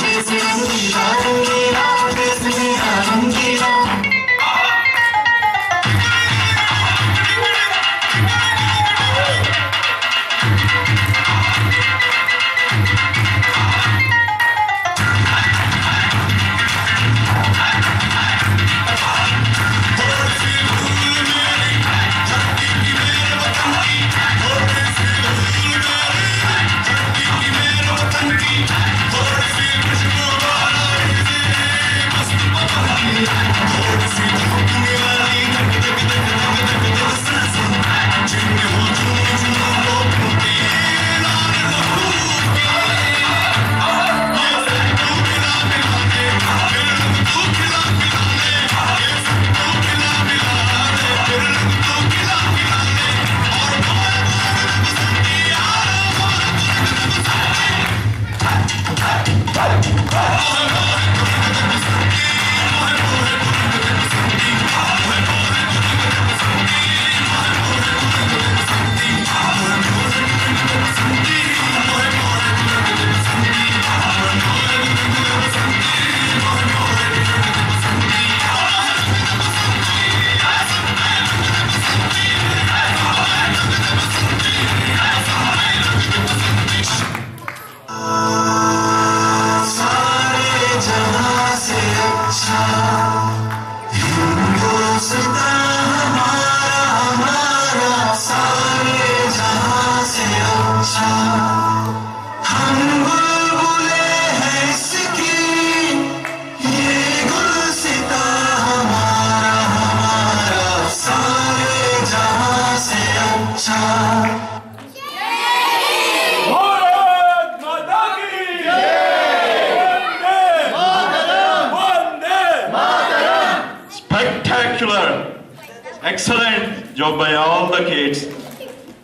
देश रंगीला रंगीला, देश मेरा रंगीला। अच्छा हिंदुस्तान हमारा हमारा सारे जहां से अच्छा हम बुलबुले हैं इसकी ये गुलसिता हमारा हमारा सारे जहां से अच्छा Spectacular, excellent job by all the kids.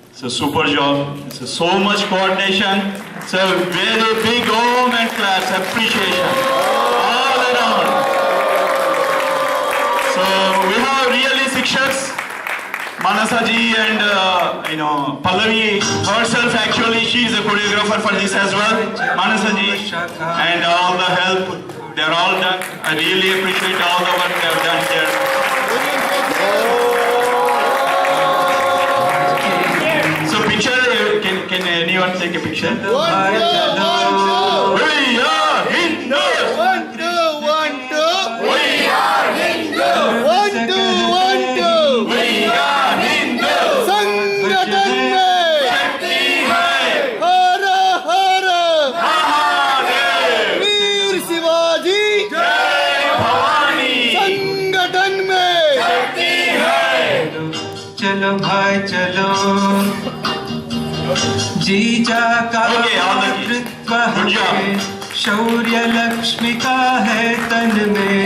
It's a super job. It's so much coordination. It's a very big home and class appreciation all around. So we have really Shikshaks, Manasa ji and Pallavi herself. Actually, she is a choreographer for this as well. Manasa ji and all the help. They are all done. I really appreciate all the work they have done here. So picture, can anyone take a picture? We are Hindus! 1, 2, 1, 2! We are Hindus! 1, 2, 1, 2! We are Hindus! संगठन में शक्ति है! हर हर महादेव! वीर शिवाजी जय भवानी! संगठन में शक्ति है! चलो भाई चलो जीजा का नेतृत्व है शौर्य लक्ष्मी का है तन में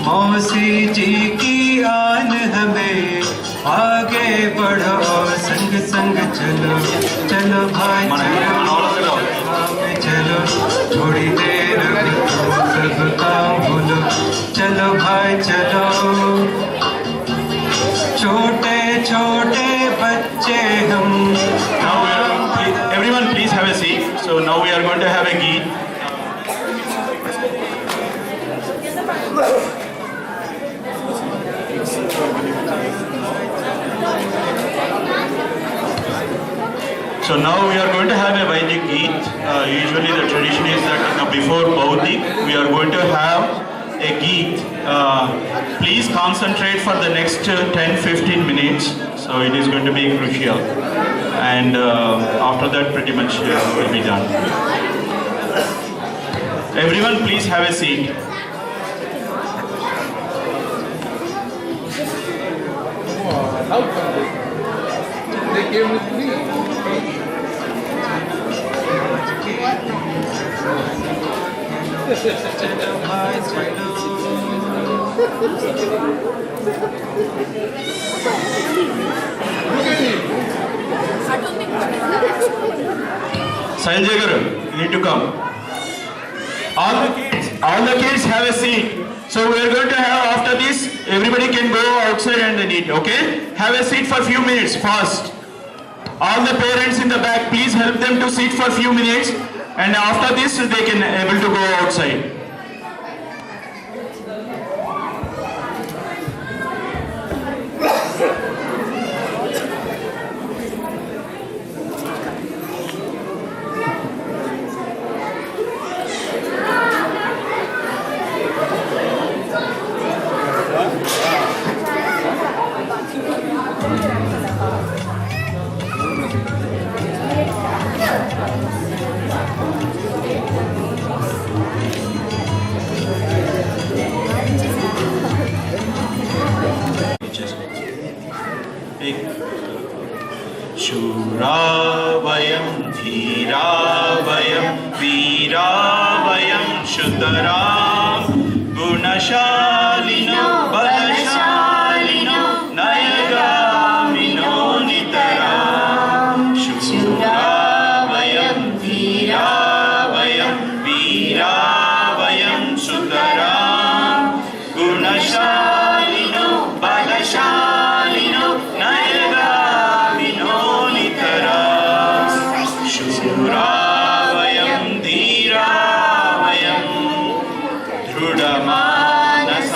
मौसी जी की आन हमें आगे बढ़ो संग संग चलो चलो भाई चलो चलो थोड़ी देर सब काम भूलो चलो भाई चलो छोटे छोटे बच्चे हम Everyone please have a seat. So now we are going to have a geet. So now we are going to have a Vaidik geet. Usually the tradition is that before Baudik we are going to have a geet. Please concentrate for the next 10-15 minutes. So it is going to be crucial. And after that pretty much will be done. Everyone please have a seat. How come they came with me? Sanjay Garu, you need to come. All the kids have a seat. So we are going to have after this, everybody can go outside and eat, okay? Have a seat for a few minutes, fast. All the parents in the back, please help them to sit for a few minutes. And after this, they can able to go outside. शूरावयं धीरावयं वीरावयं शुतरां गुणशालिनो बलशालिनो नयगामिनो नितरां शूरावयं धीरावयं वीरावयं शुतरां गुणशालिनो बलशालिनो नयगामिनो शूरावयं धीरावयं दृढमानसावयं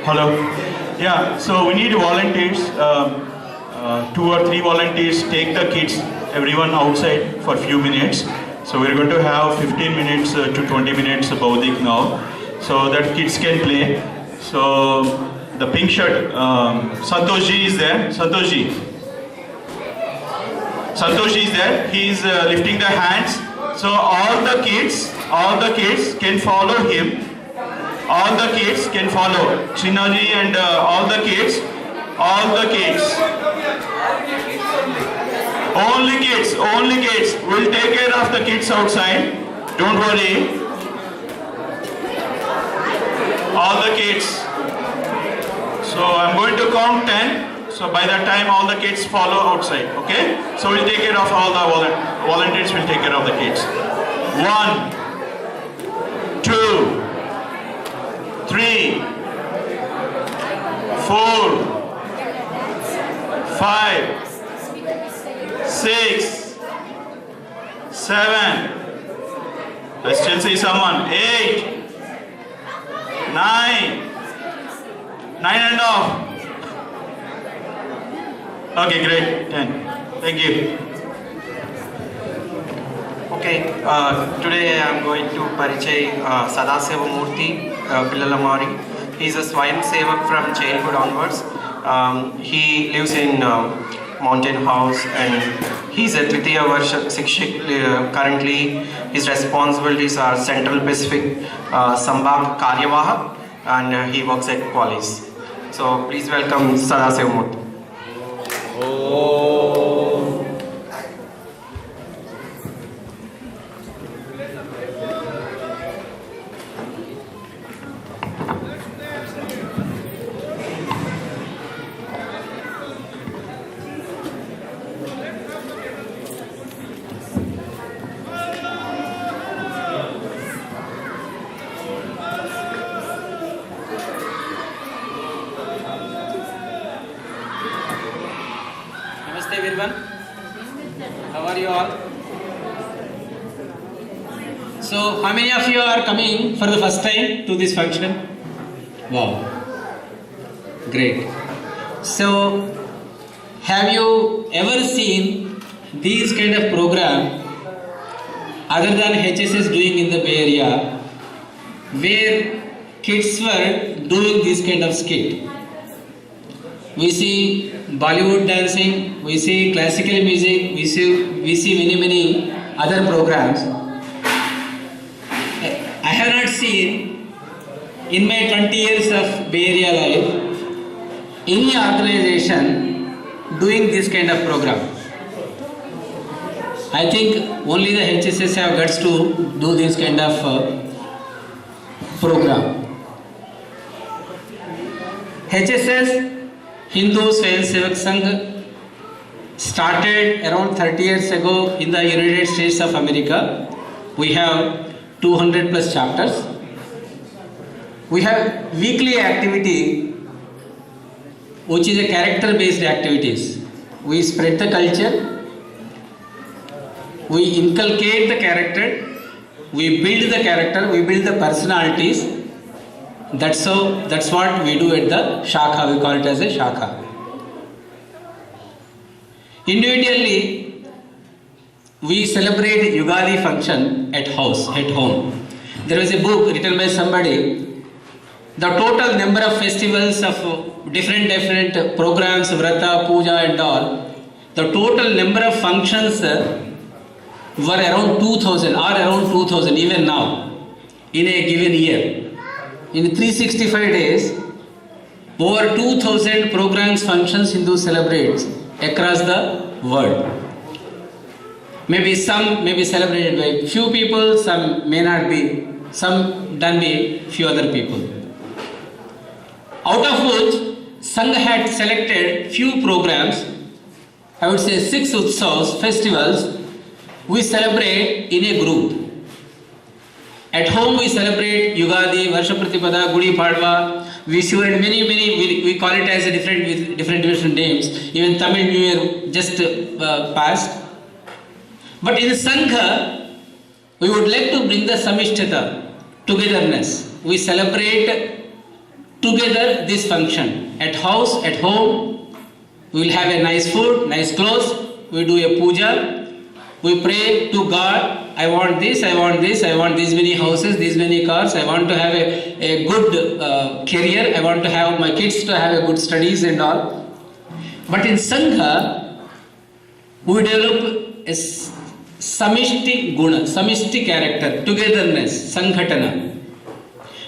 Hello. Yeah, so we need volunteers. 2 or 3 volunteers take the kids, everyone outside for a few minutes. So we're going to have 15 minutes to 20 minutes Baudik now, so that kids can play. So the pink shirt, Santoshi is there. Santoshi is there. He is lifting the hands. So all the kids can follow him. All the kids can follow Shinaji and all the kids. Only kids. We'll take care of the kids outside. Don't worry. All the kids. So I'm going to count 10. So by that time all the kids follow outside. Okay? So we'll take care of all the volunteers. Will take care of the kids. 1, 2, 3, 4, 5, 6, 7. I still see someone. 8, 9 and off. Okay, great. 10. Thank you. Okay, today I am going to parichay Sadaseva Murthy Pillalamari. He is a Swayam Sevak from childhood onwards. He lives in Mountain House and he is a Tritiya Varsha Sikshik. Currently, his responsibilities are Central Pacific Sambhag Karyavaha and he works at Qualis. So please welcome Sadaseva Murthy. Namaste everyone. How are you all? So how many of you are coming for the first time to this function? Wow. Great. So have you ever seen these kind of program other than HSS doing in the Bay Area where kids were doing this kind of skit? We see Bollywood dancing, we see classical music, we see many other programs. I have not seen in my 20 years of Bay Area life any organization doing this kind of program. I think only the HSS have guts to do this kind of program. HSS Hindu Swayam Sevak Sangh started around 30 years ago in the United States of America. We have 200 plus chapters. We have weekly activity which is a character based activities. We spread the culture, we inculcate the character, we build the character, we build the personalities. That's what we do at the Shakha. We call it as a Shakha. Individually, we celebrate Yugadi function at home. There was a book written by somebody. The total number of festivals of different programs, Vrata, Puja and all, the total number of functions were around 2000 even now in a given year. In 365 days, over 2000 programs, functions Hindu celebrates across the world. Maybe some may be celebrated by few people, some may not be, some done by few other people. Out of which, Sangha had selected few programs, I would say 6 utsavas, festivals, we celebrate in a group. At home we celebrate Yugadi, Varsha Pratipada, Gudi Padwa, Vishu and many, we call it as a different names. Even Tamil New Year just passed. But in Sangha, we would like to bring the Samishtata, togetherness. We celebrate together this function. At house, at home, we will have a nice food, nice clothes, we do a puja, we pray to God, I want this, I want this, I want these many houses, these many cars, I want to have a good career, I want to have my kids to have a good studies and all. But in Sangha, we develop a samishti guna, samishti character, togetherness, Sanghatana.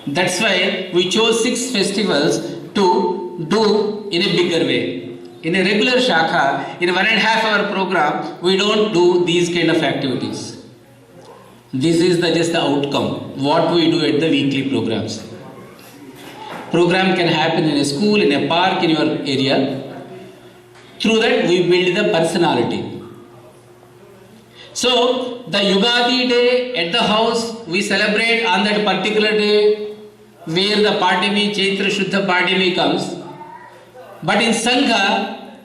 That's why we chose 6 festivals to do in a bigger way. In a regular Shakha, in a 1.5 hour program, we don't do these kind of activities. This is just the outcome, what we do at the weekly programs. Program can happen in a school, in a park, in your area. Through that, we build the personality. So, the Yugadi day at the house, we celebrate on that particular day where the Partimi, Chaitra Shuddha Partimi comes. But in Sangha,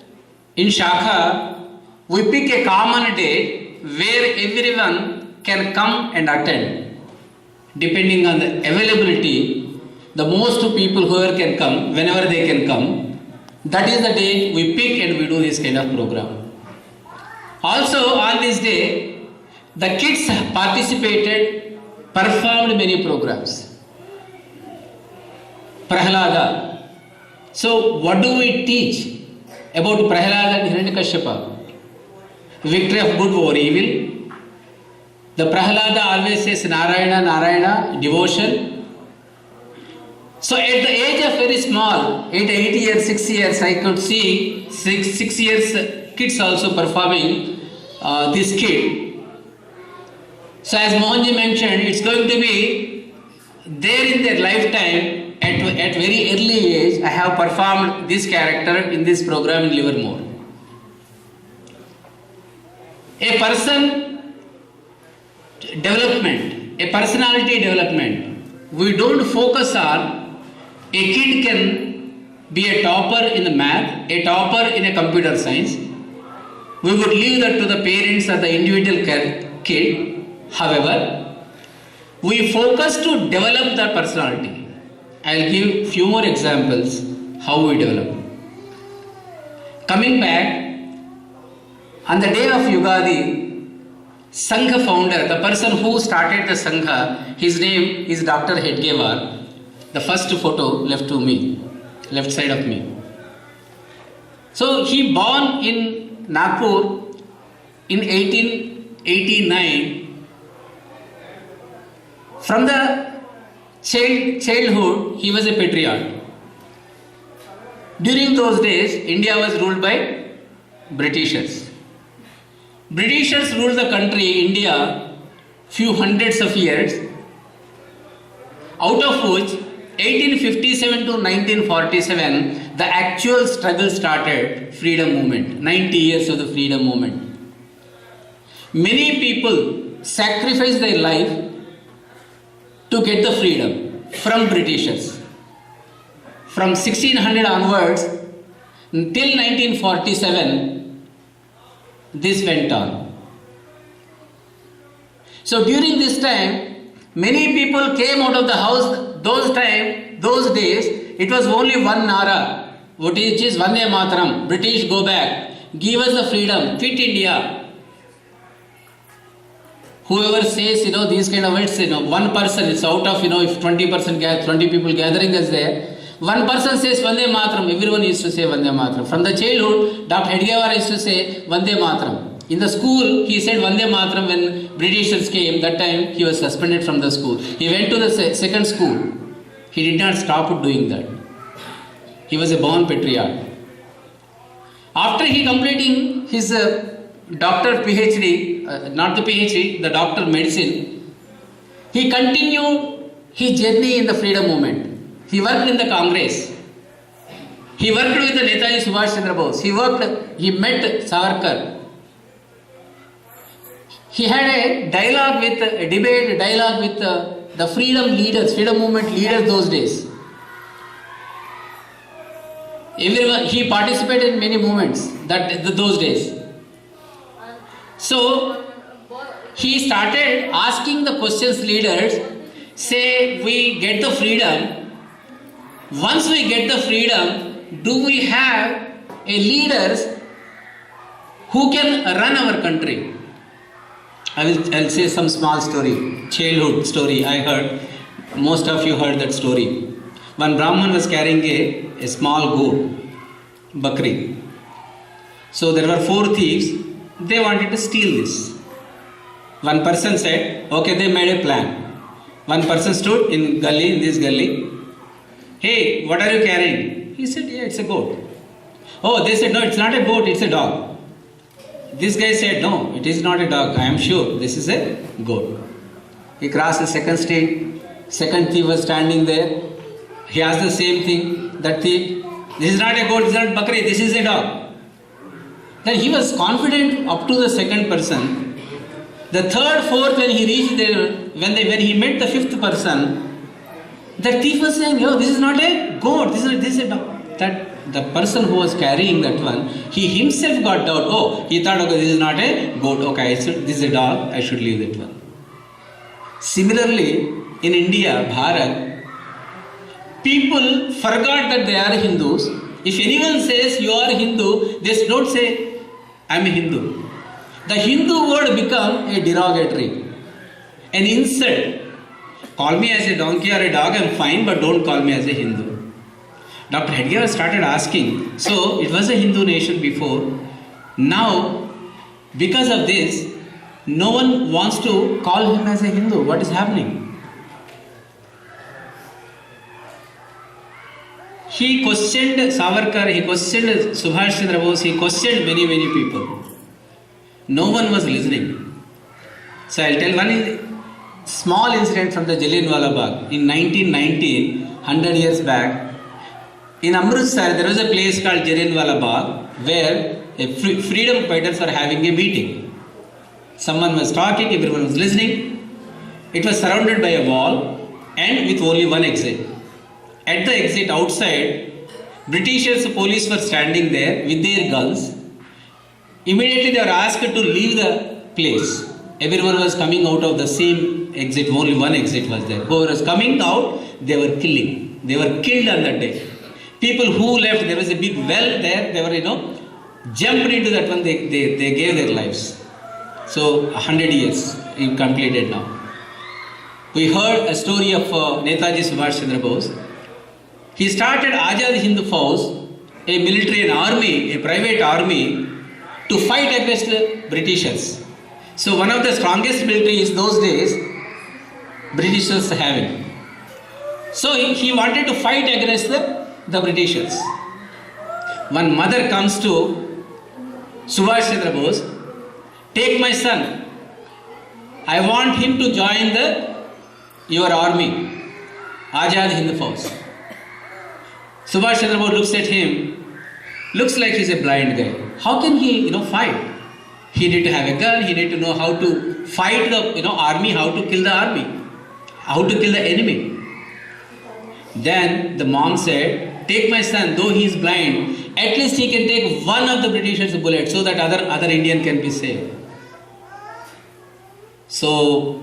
in Shakha, we pick a common date where everyone can come and attend. Depending on the availability, the most people whoever can come, whenever they can come, that is the date we pick and we do this kind of program. Also on this day, the kids participated, performed many programs. Prahlada. So what do we teach about Prahlada and Hiranyakashipa? Victory of good over evil. The Prahlada always says Narayana, Narayana, devotion. So at the age of very small, 8 years, 6 years, I could see 6 years kids also performing this kid. So as Mohanji mentioned, it's going to be there in their lifetime. At very early age, I have performed this character in this program in Livermore. A person development, a personality development, we don't focus on a kid can be a topper in the math, a topper in a computer science. We would leave that to the parents or the individual kid. However, we focus to develop the personality. I'll give few more examples how we develop. Coming back, on the day of Yugadi, Sangha founder, the person who started the Sangha, his name is Dr. Hedgewar. The first photo left to me, left side of me. So he born in Nagpur in 1889. From the childhood, he was a patriot. During those days, India was ruled by Britishers. Britishers ruled the country, India, few hundreds of years, out of which 1857 to 1947, the actual struggle started, freedom movement, 90 years of the freedom movement. Many people sacrificed their life to get the freedom from Britishers. From 1600 onwards, till 1947, this went on. So during this time, many people came out of the house. Those days, it was only one Nara, which is Vande Mataram, British go back, give us the freedom, quit India. Whoever says, these kind of words, one person, it's out of, if 20 people gathering is there, one person says Vande Mataram, everyone used to say Vande Mataram. From the childhood, Dr. Hedgewar used to say Vande Mataram. In the school, he said Vande Mataram when Britishers came. That time, he was suspended from the school. He went to the second school. He did not stop doing that. He was a born patriot. After he completing his doctor PhD, not the PhD, the doctor medicine, he continued his journey in the freedom movement. He worked in the Congress. He worked with the Netaji Subhash Chandra Bose. He met Savarkar. He had a debate with the freedom leaders, freedom movement leaders those days. He participated in many movements those days. So he started asking the questions leaders, say we get the freedom, Once we get the freedom, do we have a leaders who can run our country? I'll say some small story, childhood story I heard. Most of you heard that story. One Brahman was carrying a small goat, bakri. So there were 4 thieves. They wanted to steal this. One person said, okay, they made a plan. One person stood in this gully. Hey, what are you carrying? He said, yeah, it's a goat. Oh, they said, no, it's not a goat, it's a dog. This guy said, no, it is not a dog, I am sure, this is a goat. He crossed the second street, second thief was standing there. He asked the same thing, that thief, this is not a goat, this is not bakri, this is a dog. Then he was confident up to the second person. The third, fourth, when he reached there, when he met the fifth person, the thief was saying, oh, this is not a goat, this is a dog. That the person who was carrying that one, he himself got doubt. Oh, he thought, okay, this is not a goat, okay, this is a dog, I should leave that one. Similarly, in India, Bharat, people forgot that they are Hindus. If anyone says you are Hindu, they don't say, I am a Hindu. The Hindu word become a derogatory, an insult. Call me as a donkey or a dog, I am fine, but don't call me as a Hindu. Dr. Hedgewar started asking, so it was a Hindu nation before. Now, because of this, no one wants to call him as a Hindu. What is happening? He questioned Savarkar, he questioned Subhash Chandra Bose, he questioned many people. No one was listening. So I'll tell one small incident from the Jallianwala Bagh. In 1919, 100 years back, in Amritsar, there was a place called Jallianwala Bagh where freedom fighters were having a meeting. Someone was talking, everyone was listening. It was surrounded by a wall and with only one exit. At the exit outside, Britishers police were standing there with their guns. Immediately they were asked to leave the place. Everyone was coming out of the same exit, only one exit was there. Whoever was coming out, they were killing. They were killed on that day. People who left, there was a big well there, they were, jumped into that one, they gave their lives. So 100 years completed now. We heard a story of Netaji Subhash Chandra Bose. He started Azad Hind Fauj, a military, an army, a private army, to fight against the Britishers. So one of the strongest militaries those days, Britishers having. So he wanted to fight against the Britishers. One mother comes to Subhash Chandra Bose, take my son, I want him to join your army, Azad Hind Fauj. Subhash Chandra Bose looks at him, looks like he's a blind guy. How can he, fight? He need to have a gun, he need to know how to fight the, army, how to kill the army, how to kill the enemy. Then the mom said, take my son, though he is blind, at least he can take one of the Britishers' bullets so that other Indian can be saved. So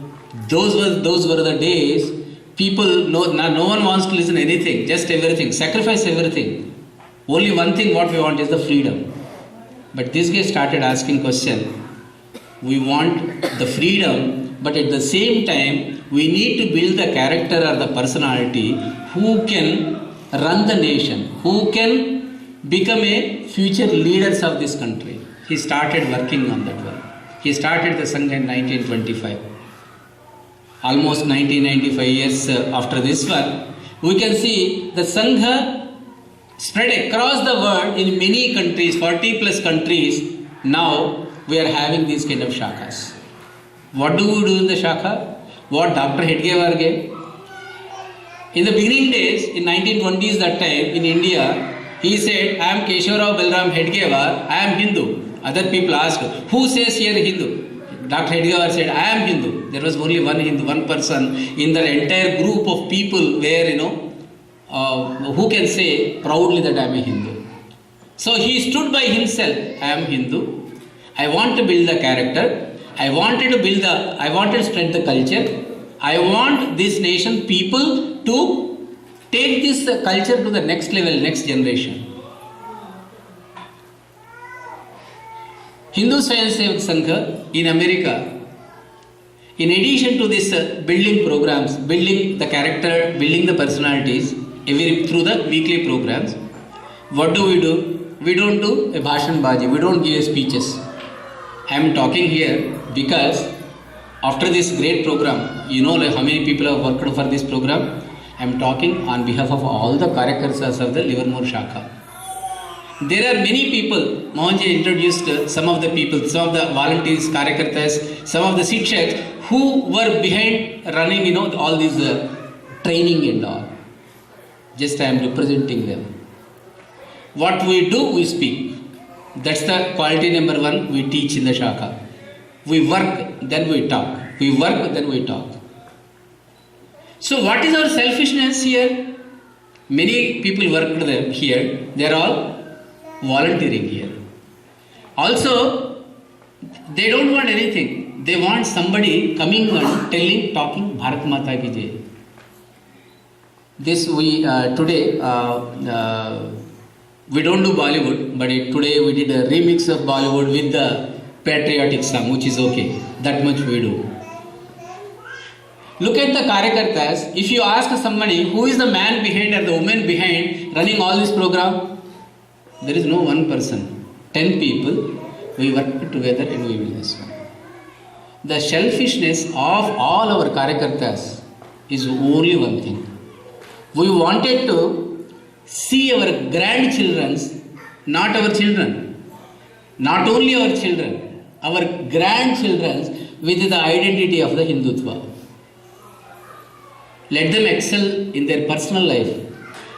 those were the days. People, no one wants to listen to anything, just everything, sacrifice everything. Only one thing what we want is the freedom. But this guy started asking question. We want the freedom, but at the same time, we need to build the character or the personality who can run the nation, who can become a future leaders of this country. He started working on that one. He started the Sangha in 1925. Almost 1995 years after this one, we can see the Sangha spread across the world in many countries, 40 plus countries. Now we are having these kind of shakhas. What do we do in the shakha? What Dr. Hedgewar gave? In the beginning days, in 1920s that time, in India, he said, I am Keshavarao Balram Hedgewar, I am Hindu. Other people asked, who says here Hindu? Dr. Hedgewar said, I am Hindu. There was only one Hindu, one person in the entire group of people where, who can say proudly that I am a Hindu. So he stood by himself, I am Hindu. I want to build the character. I wanted to spread the culture. I want this nation people to take this culture to the next level, next generation. Hindu Swayam Sevak Sangha in America, in addition to this building programs, building the character, building the personalities, through the weekly programs, what do? We don't do a bhashan baji, we don't give speeches. I am talking here because after this great program, you know like how many people have worked for this program? I am talking on behalf of all the Karyakartas of the Livermore Shakha. There are many people, Mohanji introduced some of the people, some of the volunteers, Karyakartas, some of the Sikshaks who were behind running, all these training and all. Just I am representing them. What we do, we speak. That's the quality number one we teach in the Shakha. We work, then we talk. We work, then we talk. So what is our selfishness here? Many people work here. They are all volunteering here. Also, they don't want anything. They want somebody coming and talking Bharat Mata ki Jai. This we today we don't do Bollywood, but today we did a remix of Bollywood with the patriotic song, which is okay. That much we do. Look at the Karyakartas. If you ask somebody who is the man behind or the woman behind running all this program, there is no one person. 10 people, we work together and we will this one. The selfishness of all our Karyakartas is only one thing. We wanted to see our grandchildren, not our children, not only our children, our grandchildren with the identity of the Hindutva. Let them excel in their personal life.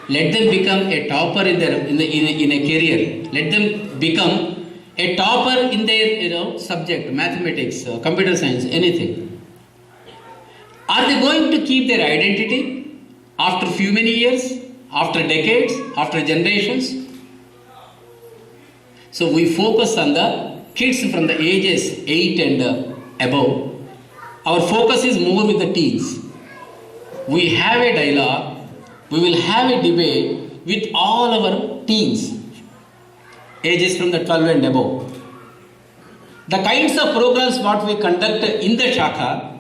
Let them become a topper in a career. Let them become a topper in their subject, mathematics, computer science, anything. Are they going to keep their identity after few many years, after decades, after generations? So we focus on the kids from the ages 8 and above. Our focus is more with the teens. We have a dialogue, we will have a debate with all our teens, ages from the 12 and above. The kinds of programs what we conduct in the Shakha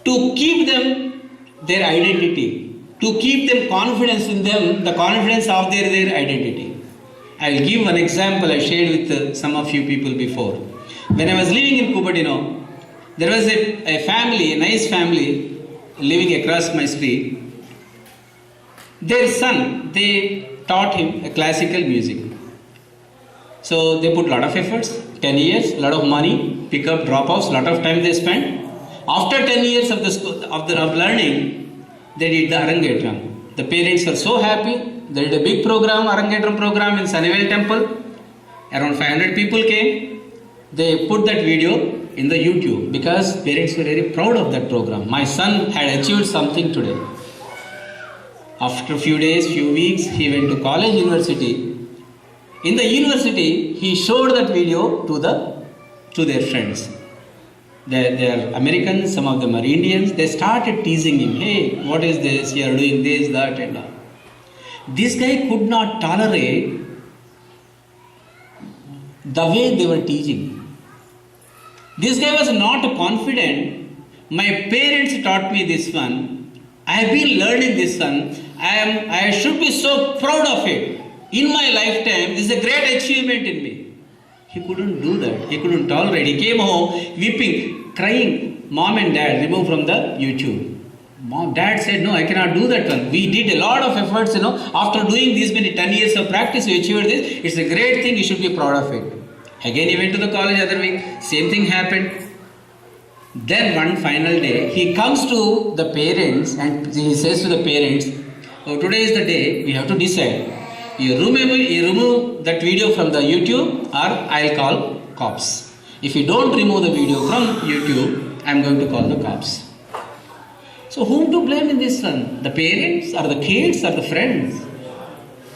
to keep them their identity, to keep them confidence in them, the confidence of their identity. I will give one example I shared with some of you people before. When I was living in Cupertino, there was a family, a nice family, living across my street. Their son, they taught him a classical music. So they put a lot of efforts, 10 years, a lot of money, pick up, drop-offs, a lot of time they spent. After 10 years of learning, they did the Arangetram. The parents were so happy. They did a big program, Arangetram program in Sunnyvale Temple. Around 500 people came. They put that video in the YouTube because parents were very proud of that program. My son had achieved something today. After a few days, few weeks, he went to college, university. In the university, he showed that video to their friends. They are Americans, some of them are Indians. They started teasing him. Hey, what is this? You are doing this, that and all. This guy could not tolerate the way they were teaching. This guy was not confident. My parents taught me this one. I have been learning this one. I should be so proud of it. In my lifetime, this is a great achievement in me. He couldn't do that. He couldn't tolerate. He came home weeping, crying. Mom and dad removed from the YouTube. Dad said, no, I cannot do that one. We did a lot of efforts, After doing this many 10 years of practice, we achieved this. It's a great thing. You should be proud of it. Again, he went to the college other week. Same thing happened. Then one final day, he comes to the parents and he says to the parents, oh, today is the day, we have to decide. You remove that video from the YouTube or I'll call cops. If you don't remove the video from YouTube, I'm going to call the cops. So whom to blame in this one? The parents or the kids or the friends?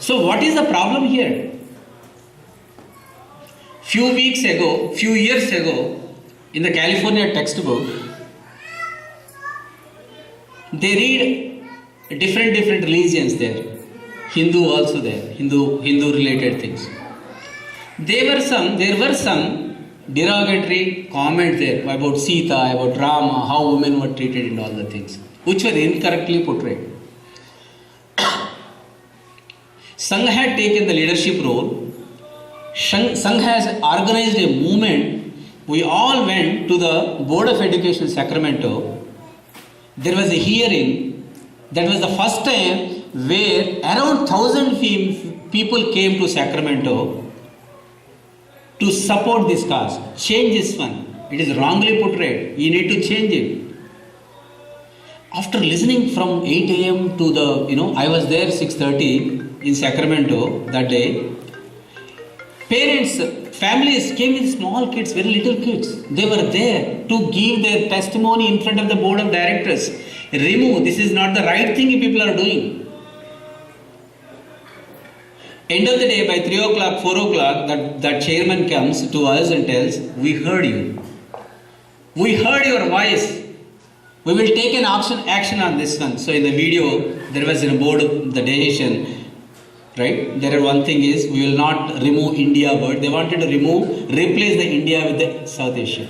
So what is the problem here? Few years ago, in the California textbook, they read different religions there. Hindu also there, Hindu related things. There were some derogatory comments there about Sita, about Rama, how women were treated and all the things, which were incorrectly portrayed. Sangha had taken the leadership role. Sangha has organized a movement. We all went to the Board of Education Sacramento. There was a hearing. That was the first time where around 1,000 people came to Sacramento to support this cause. Change this one. It is wrongly portrayed. You need to change it. After listening from 8 a.m. to the, I was there 6:30 in Sacramento that day. Parents, families came with small kids, very little kids. They were there to give their testimony in front of the board of directors. This is not the right thing people are doing. End of the day, by 3 o'clock, 4 o'clock, that chairman comes to us and tells, we heard you. We heard your voice. We will take an action on this one. So in the video, there was in a board of the decision, right? There are one thing is, we will not remove India word. They wanted to replace the India with the South Asia.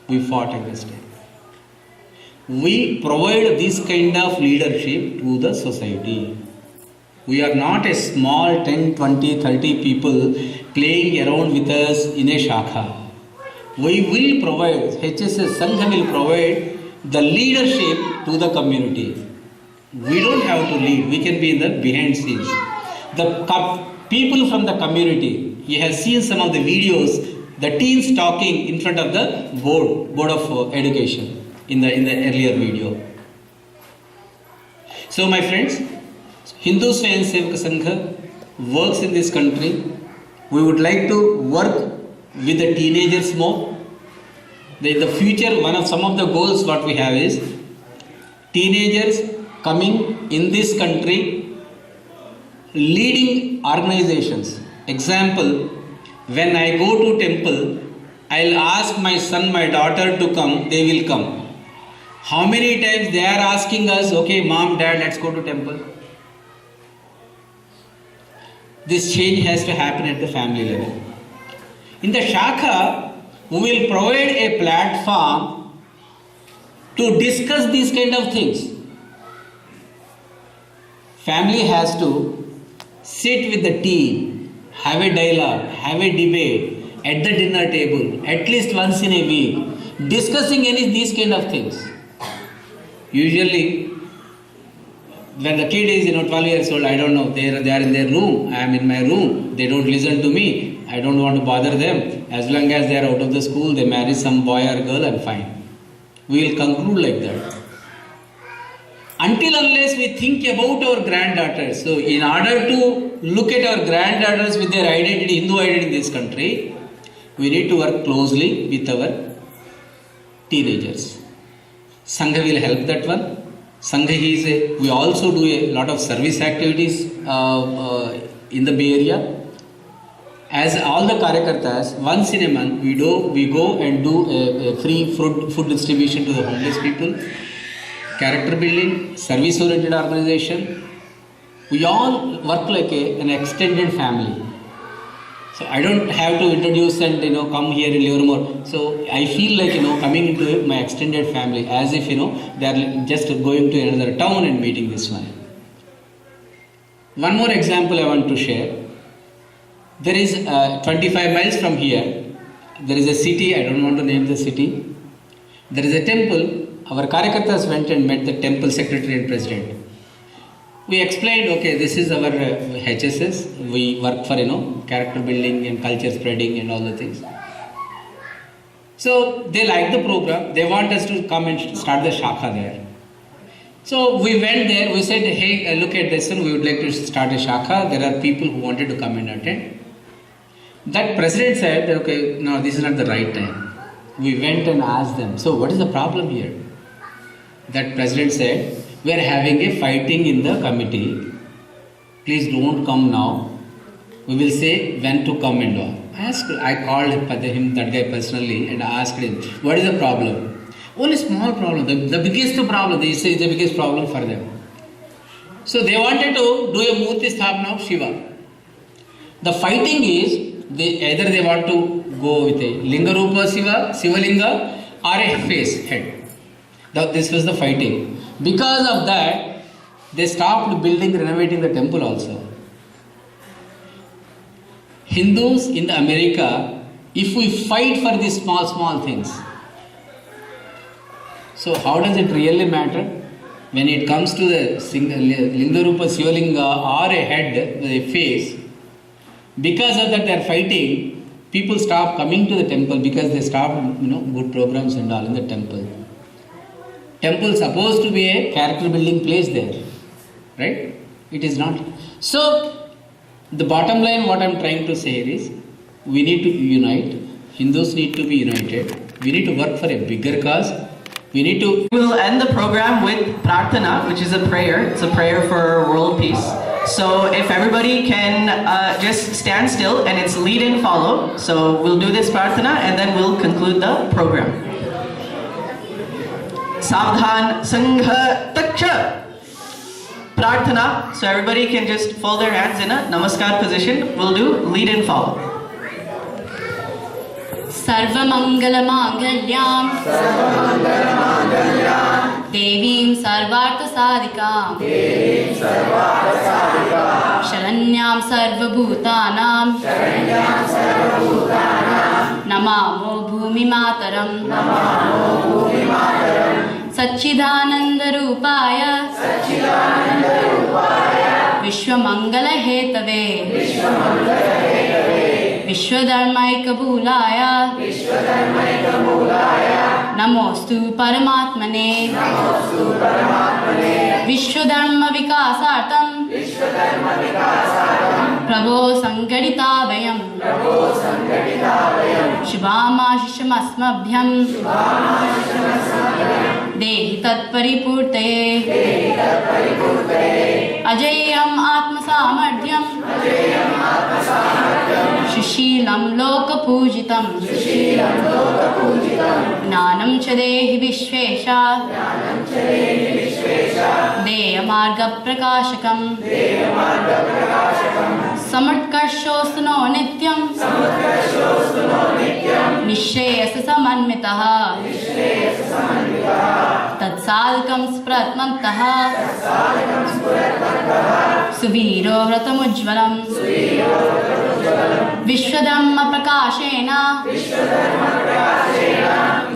We fought against it. We provide this kind of leadership to the society. We are not a small 10, 20, 30 people playing around with us in a Shakha. We will provide, HSS Sangha will provide the leadership to the community. We don't have to lead, we can be in the behind scenes. The people from the community, you have seen some of the videos, the teens talking in front of the board of education in the earlier video. So my friends, Hindu Swayam Sevak Sangha works in this country. We would like to work with the teenagers more. In the future, some of the goals what we have is teenagers coming in this country leading organizations. Example, when I go to temple, I'll ask my son, my daughter to come, they will come. How many times they are asking us, okay, mom, dad, let's go to temple. This change has to happen at the family level. In the Shakha, we will provide a platform to discuss these kind of things. Family has to sit with the team, have a dialogue, have a debate at the dinner table, at least once in a week, discussing these kind of things. Usually, when the kid is 12 years old, I don't know, they are in their room, I am in my room, they don't listen to me, I don't want to bother them. As long as they are out of the school, they marry some boy or girl, I'm fine. We will conclude like that. Until unless we think about our granddaughters. So in order to look at our granddaughters with their identity, Hindu identity in this country, we need to work closely with our teenagers. Sangha will help that one. Sangha we also do a lot of service activities in the Bay Area. As all the Karyakartas, once in a month we go and do a free food distribution to the homeless people, character building, service oriented organization. We all work like an extended family. So I don't have to introduce and come here in Livermore. So I feel like coming into my extended family as if they are just going to another town and meeting this one. One more example I want to share. There is 25 miles from here, there is a city, I don't want to name the city. There is a temple. Our Karyakartas went and met the temple secretary and president. We explained, okay, this is our HSS. We work for, character building and culture spreading and all the things. So they like the program. They want us to come and start the Shakha there. So we went there. We said, hey, look at this one. We would like to start a Shakha. There are people who wanted to come and attend. That president said, okay, no, this is not the right time. We went and asked them, so what is the problem here? That president said, we are having a fighting in the committee. Please don't come now. We will say when to come and all. I called him, that guy personally, and asked him, what is the problem? Only small problem. The biggest problem, they say is the biggest problem for them. So they wanted to do a Murti Sthapana of Shiva. The fighting is, either they want to go with a Linga Rupa Shiva, Shiva Linga, or a face, head. This was the fighting. Because of that, they stopped building, renovating the temple also. Hindus in America, if we fight for these small things, so how does it really matter? When it comes to the Linga Rupa Shiva Linga or a head, a face, because of that they are fighting, people stop coming to the temple because they stopped, good programs and all in the temple. Temple is supposed to be a character building place there, right? It is not. So, the bottom line what I am trying to say is, we need to unite. Hindus need to be united. We need to work for a bigger cause. We will end the program with Prarthana, which is a prayer. It's a prayer for world peace. So if everybody can just stand still, and it's lead and follow. So we'll do this Prarthana and then we'll conclude the program. Savdhan Sangha Taksha Prarthana. So everybody can just fold their hands in a Namaskar position. We'll do lead and follow. सर्वमङ्गलमाङ्गल्यां देवीं सर्वार्थसाधिकां शरण्यां सर्वभूतानां नमामो भूमिमातरं सच्चिदानन्दरूपाय विश्वमङ्गलहेतवे विश्वधर्मैकभूलाय नमोस्तु परमात्मने विश्वधर्मविकासार्थं प्रभो संगठिताभयं शुभामाशिषमस्मभ्यं देहि तत्परिपूर्तये अजेयम् आत्मसामर्थ्यं सुशीलं लोकपूजितं ज्ञानं च देहि विश्वेशा देयमार्गप्रकाशकं समुत्कर्षोऽस्तु नो नित्यं निःश्रेयससमन्वितः तत्साधकं स्प्रत्मन्तः सुवीरो व्रतमुज्ज्वलं विश्वधर्मप्रकाशेन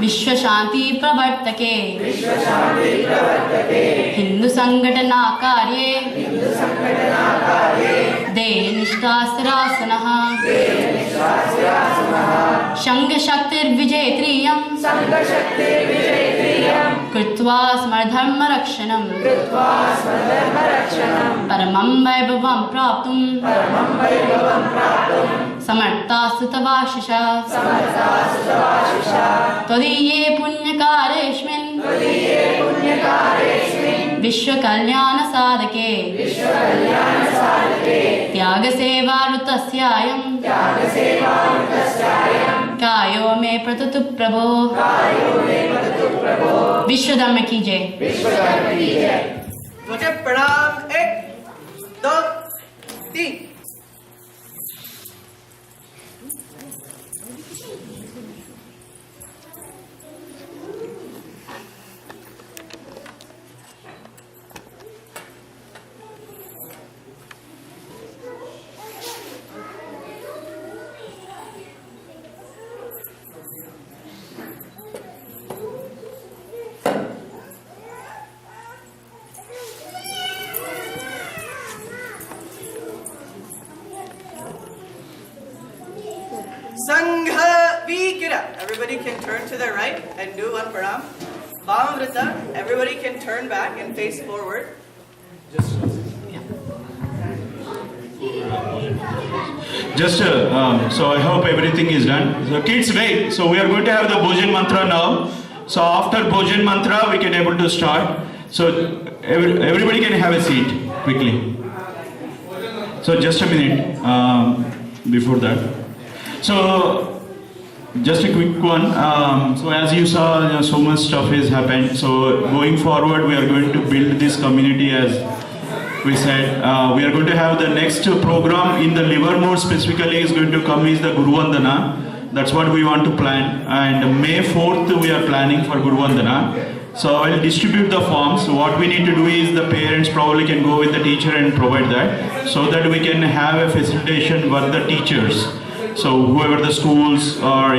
विश्वशान्तिप्रवर्तके हिन्दुसङ्घटनाकार्ये देयनिष्ठास्थिरासनः शङ्खशक्तिर्विजेत्रियं कृत्वा स्मरधर्मरक्षणं परमं वैभवं प्राप्तुं समर्थास्तु तवाशिषा त्वदीये पुण्यकारेऽस्मिन् विश्वकल्याणसाधके त्यागसेवारुतस्यायं कायो मे प्रततु प्रभो विश्वधर्म की जय। मुझे प्रणाम 1 2 3 Sangha Vikira. Everybody can turn to their right and do one pranam. Vamavrita. Everybody can turn back and face forward. So I hope everything is done. So kids, wait. So we are going to have the Bhojan mantra now. So after Bhojan mantra, we can able to start. So everybody can have a seat quickly. So just a minute before that. So just a quick one. So as you saw, so much stuff has happened. So going forward, we are going to build this community as we said we are going to have the next program in the Livermore specifically is going to come is the Guru Vandana. That's what we want to plan. And May 4th we are planning for Guru Vandana. So I will distribute the forms. So what we need to do is the parents probably can go with the teacher and provide that so that we can have a facilitation with the teachers. So whoever the schools or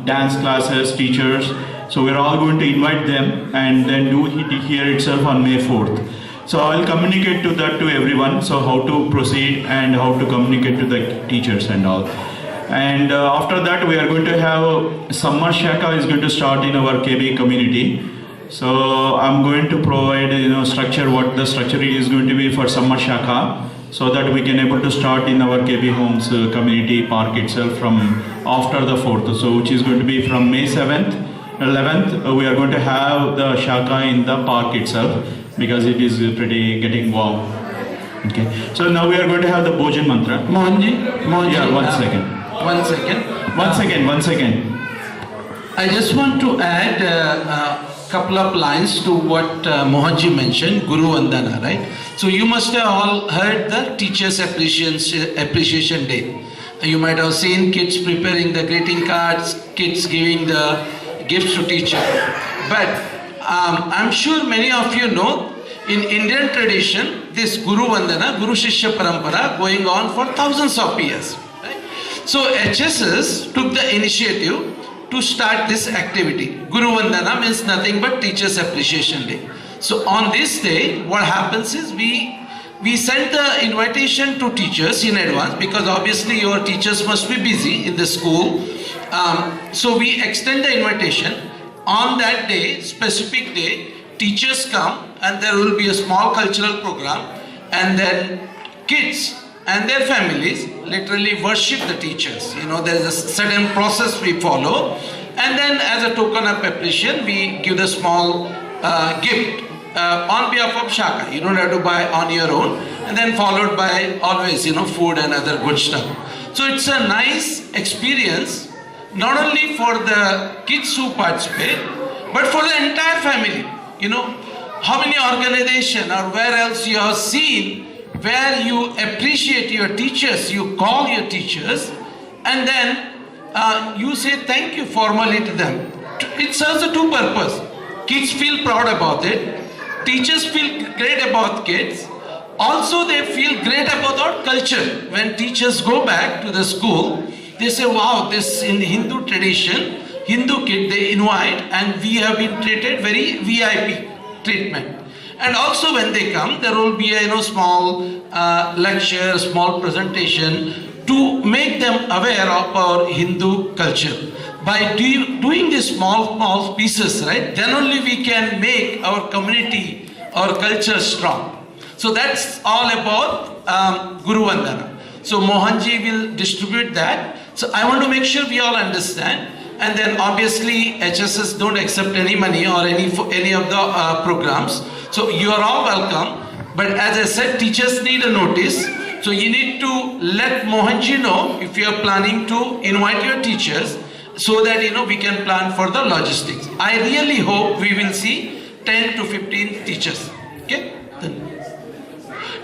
dance classes, teachers, so we're all going to invite them and then do it here itself on May 4th. So I'll communicate to everyone, so how to proceed and how to communicate to the teachers and all. And after that we are going to have summer Shakha is going to start in our KB community. So I'm going to provide structure, what the structure is going to be for summer Shakha, so that we can able to start in our KB Homes community park itself from after the 4th. So which is going to be from May 7th, 11th, we are going to have the Shakha in the park itself because it is pretty getting warm. Okay. So now we are going to have the Bhojan Mantra. Mohanji, yeah, one second. I just want to add a couple of lines to what Mohanji mentioned, Guru Vandana, right? So you must have all heard the Teachers Appreciation Day. You might have seen kids preparing the greeting cards, kids giving the gifts to teacher. But I'm sure many of you know, in Indian tradition, this Guru Vandana, Guru Shishya Parampara, going on for thousands of years. Right? So HSS took the initiative to start this activity. Guru Vandana means nothing but Teachers Appreciation Day. So on this day, what happens is we send the invitation to teachers in advance because obviously your teachers must be busy in the school. So we extend the invitation. On that day, specific day, teachers come and there will be a small cultural program and then kids and their families literally worship the teachers. There is a certain process we follow, and then as a token of appreciation we give the small gift on behalf of Shakha. You don't have to buy on your own, and then followed by always food and other good stuff. So it's a nice experience not only for the kids who participate but for the entire family. How many organizations or where else you have seen where you appreciate your teachers, you call your teachers, and then you say thank you formally to them. It serves a two purpose. Kids feel proud about it, teachers feel great about kids, also they feel great about our culture. When teachers go back to the school, they say, wow, this in Hindu tradition, Hindu kid they invite and we have been treated very VIP treatment. And also when they come, there will be a small lecture, small presentation to make them aware of our Hindu culture. By doing these small pieces, right, then only we can make our community, our culture strong. So that's all about Guru Vandana. So Mohanji will distribute that. So I want to make sure we all understand. And then obviously HSS don't accept any money or any of the programs. So you are all welcome. But as I said, teachers need a notice. So you need to let Mohanji know if you are planning to invite your teachers so that we can plan for the logistics. I really hope we will see 10 to 15 teachers. Okay?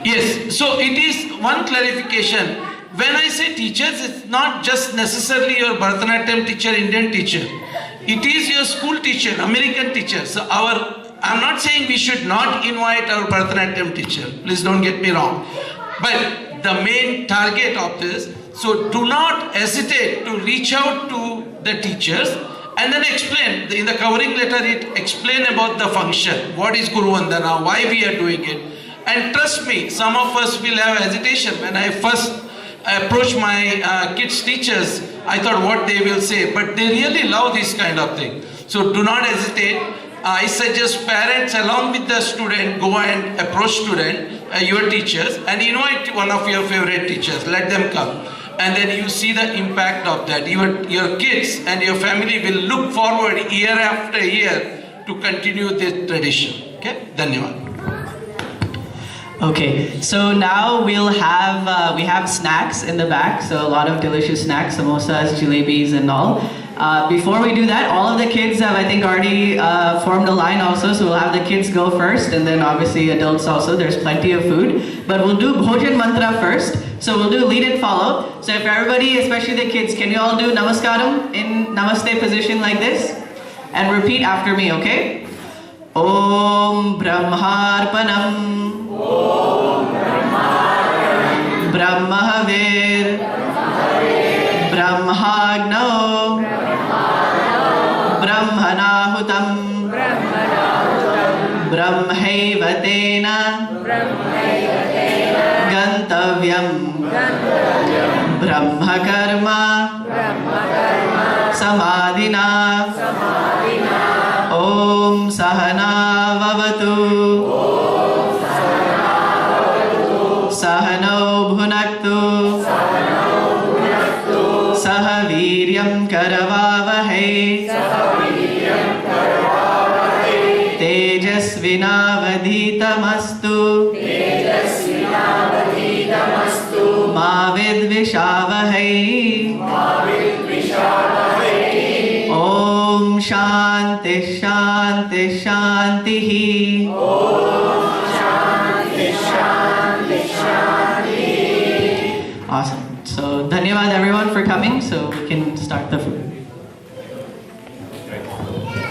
Yes, so it is one clarification. When I say teachers, it's not just necessarily your Bharatanatyam teacher, Indian teacher. It is your school teacher, American teacher. So I'm not saying we should not invite our Bharatanatyam teacher. Please don't get me wrong. But the main target of this, so do not hesitate to reach out to the teachers and then explain. In the covering letter, it explain about the function. What is Guru Vandana? Why we are doing it? And trust me, some of us will have hesitation. When I first approach my kids' teachers, I thought what they will say, but they really love this kind of thing. So do not hesitate. I suggest parents along with the student go and approach your teachers and invite one of your favorite teachers. Let them come. And then you see the impact of that. Your kids and your family will look forward year after year to continue this tradition. Okay? Dhanyavad. Okay, so now we have snacks in the back, so a lot of delicious snacks, samosas, jalebis and all. Before we do that, all of the kids have, I think, already formed a line also, so we'll have the kids go first, and then obviously adults also. There's plenty of food. But we'll do Bhojan Mantra first. So we'll do lead and follow. So if everybody, especially the kids, can you all do Namaskaram in Namaste position like this? And repeat after me, okay? Om Brahmarpanam. Om Brahmarpanam. Brahmahavir. Brahmagno. Brahmanahutam. Brahmaivatena. Gantavyam. Brahmakarma. Samadhina. Om Sahana Vavatu. Sahano Bhunaktu. Sahaviryam Karavavahe. Tejasvinavadhitamastu. Ma vidvishavahe. Om Shanti Shanti Shantihi. Awesome. So, dhanyavad everyone for coming. So we can start the food.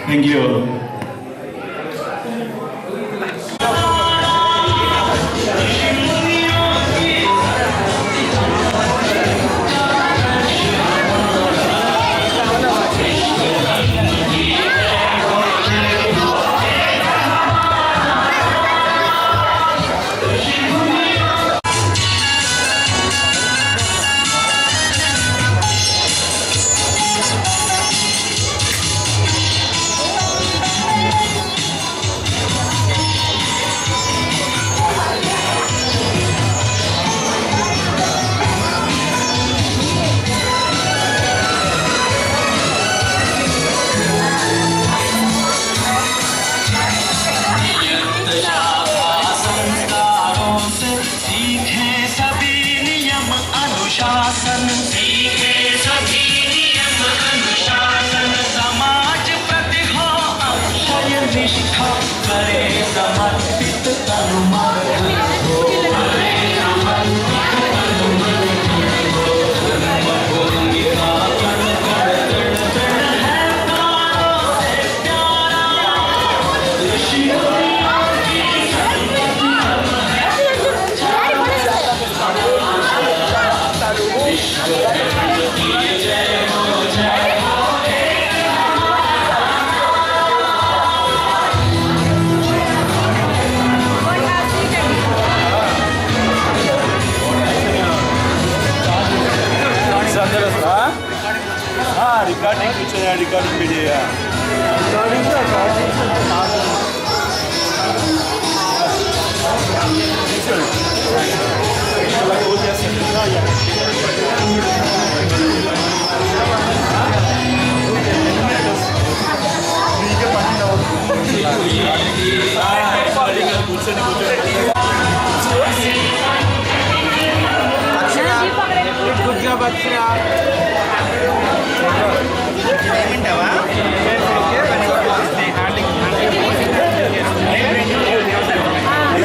Thank you. Recording video. Good job, Akshara.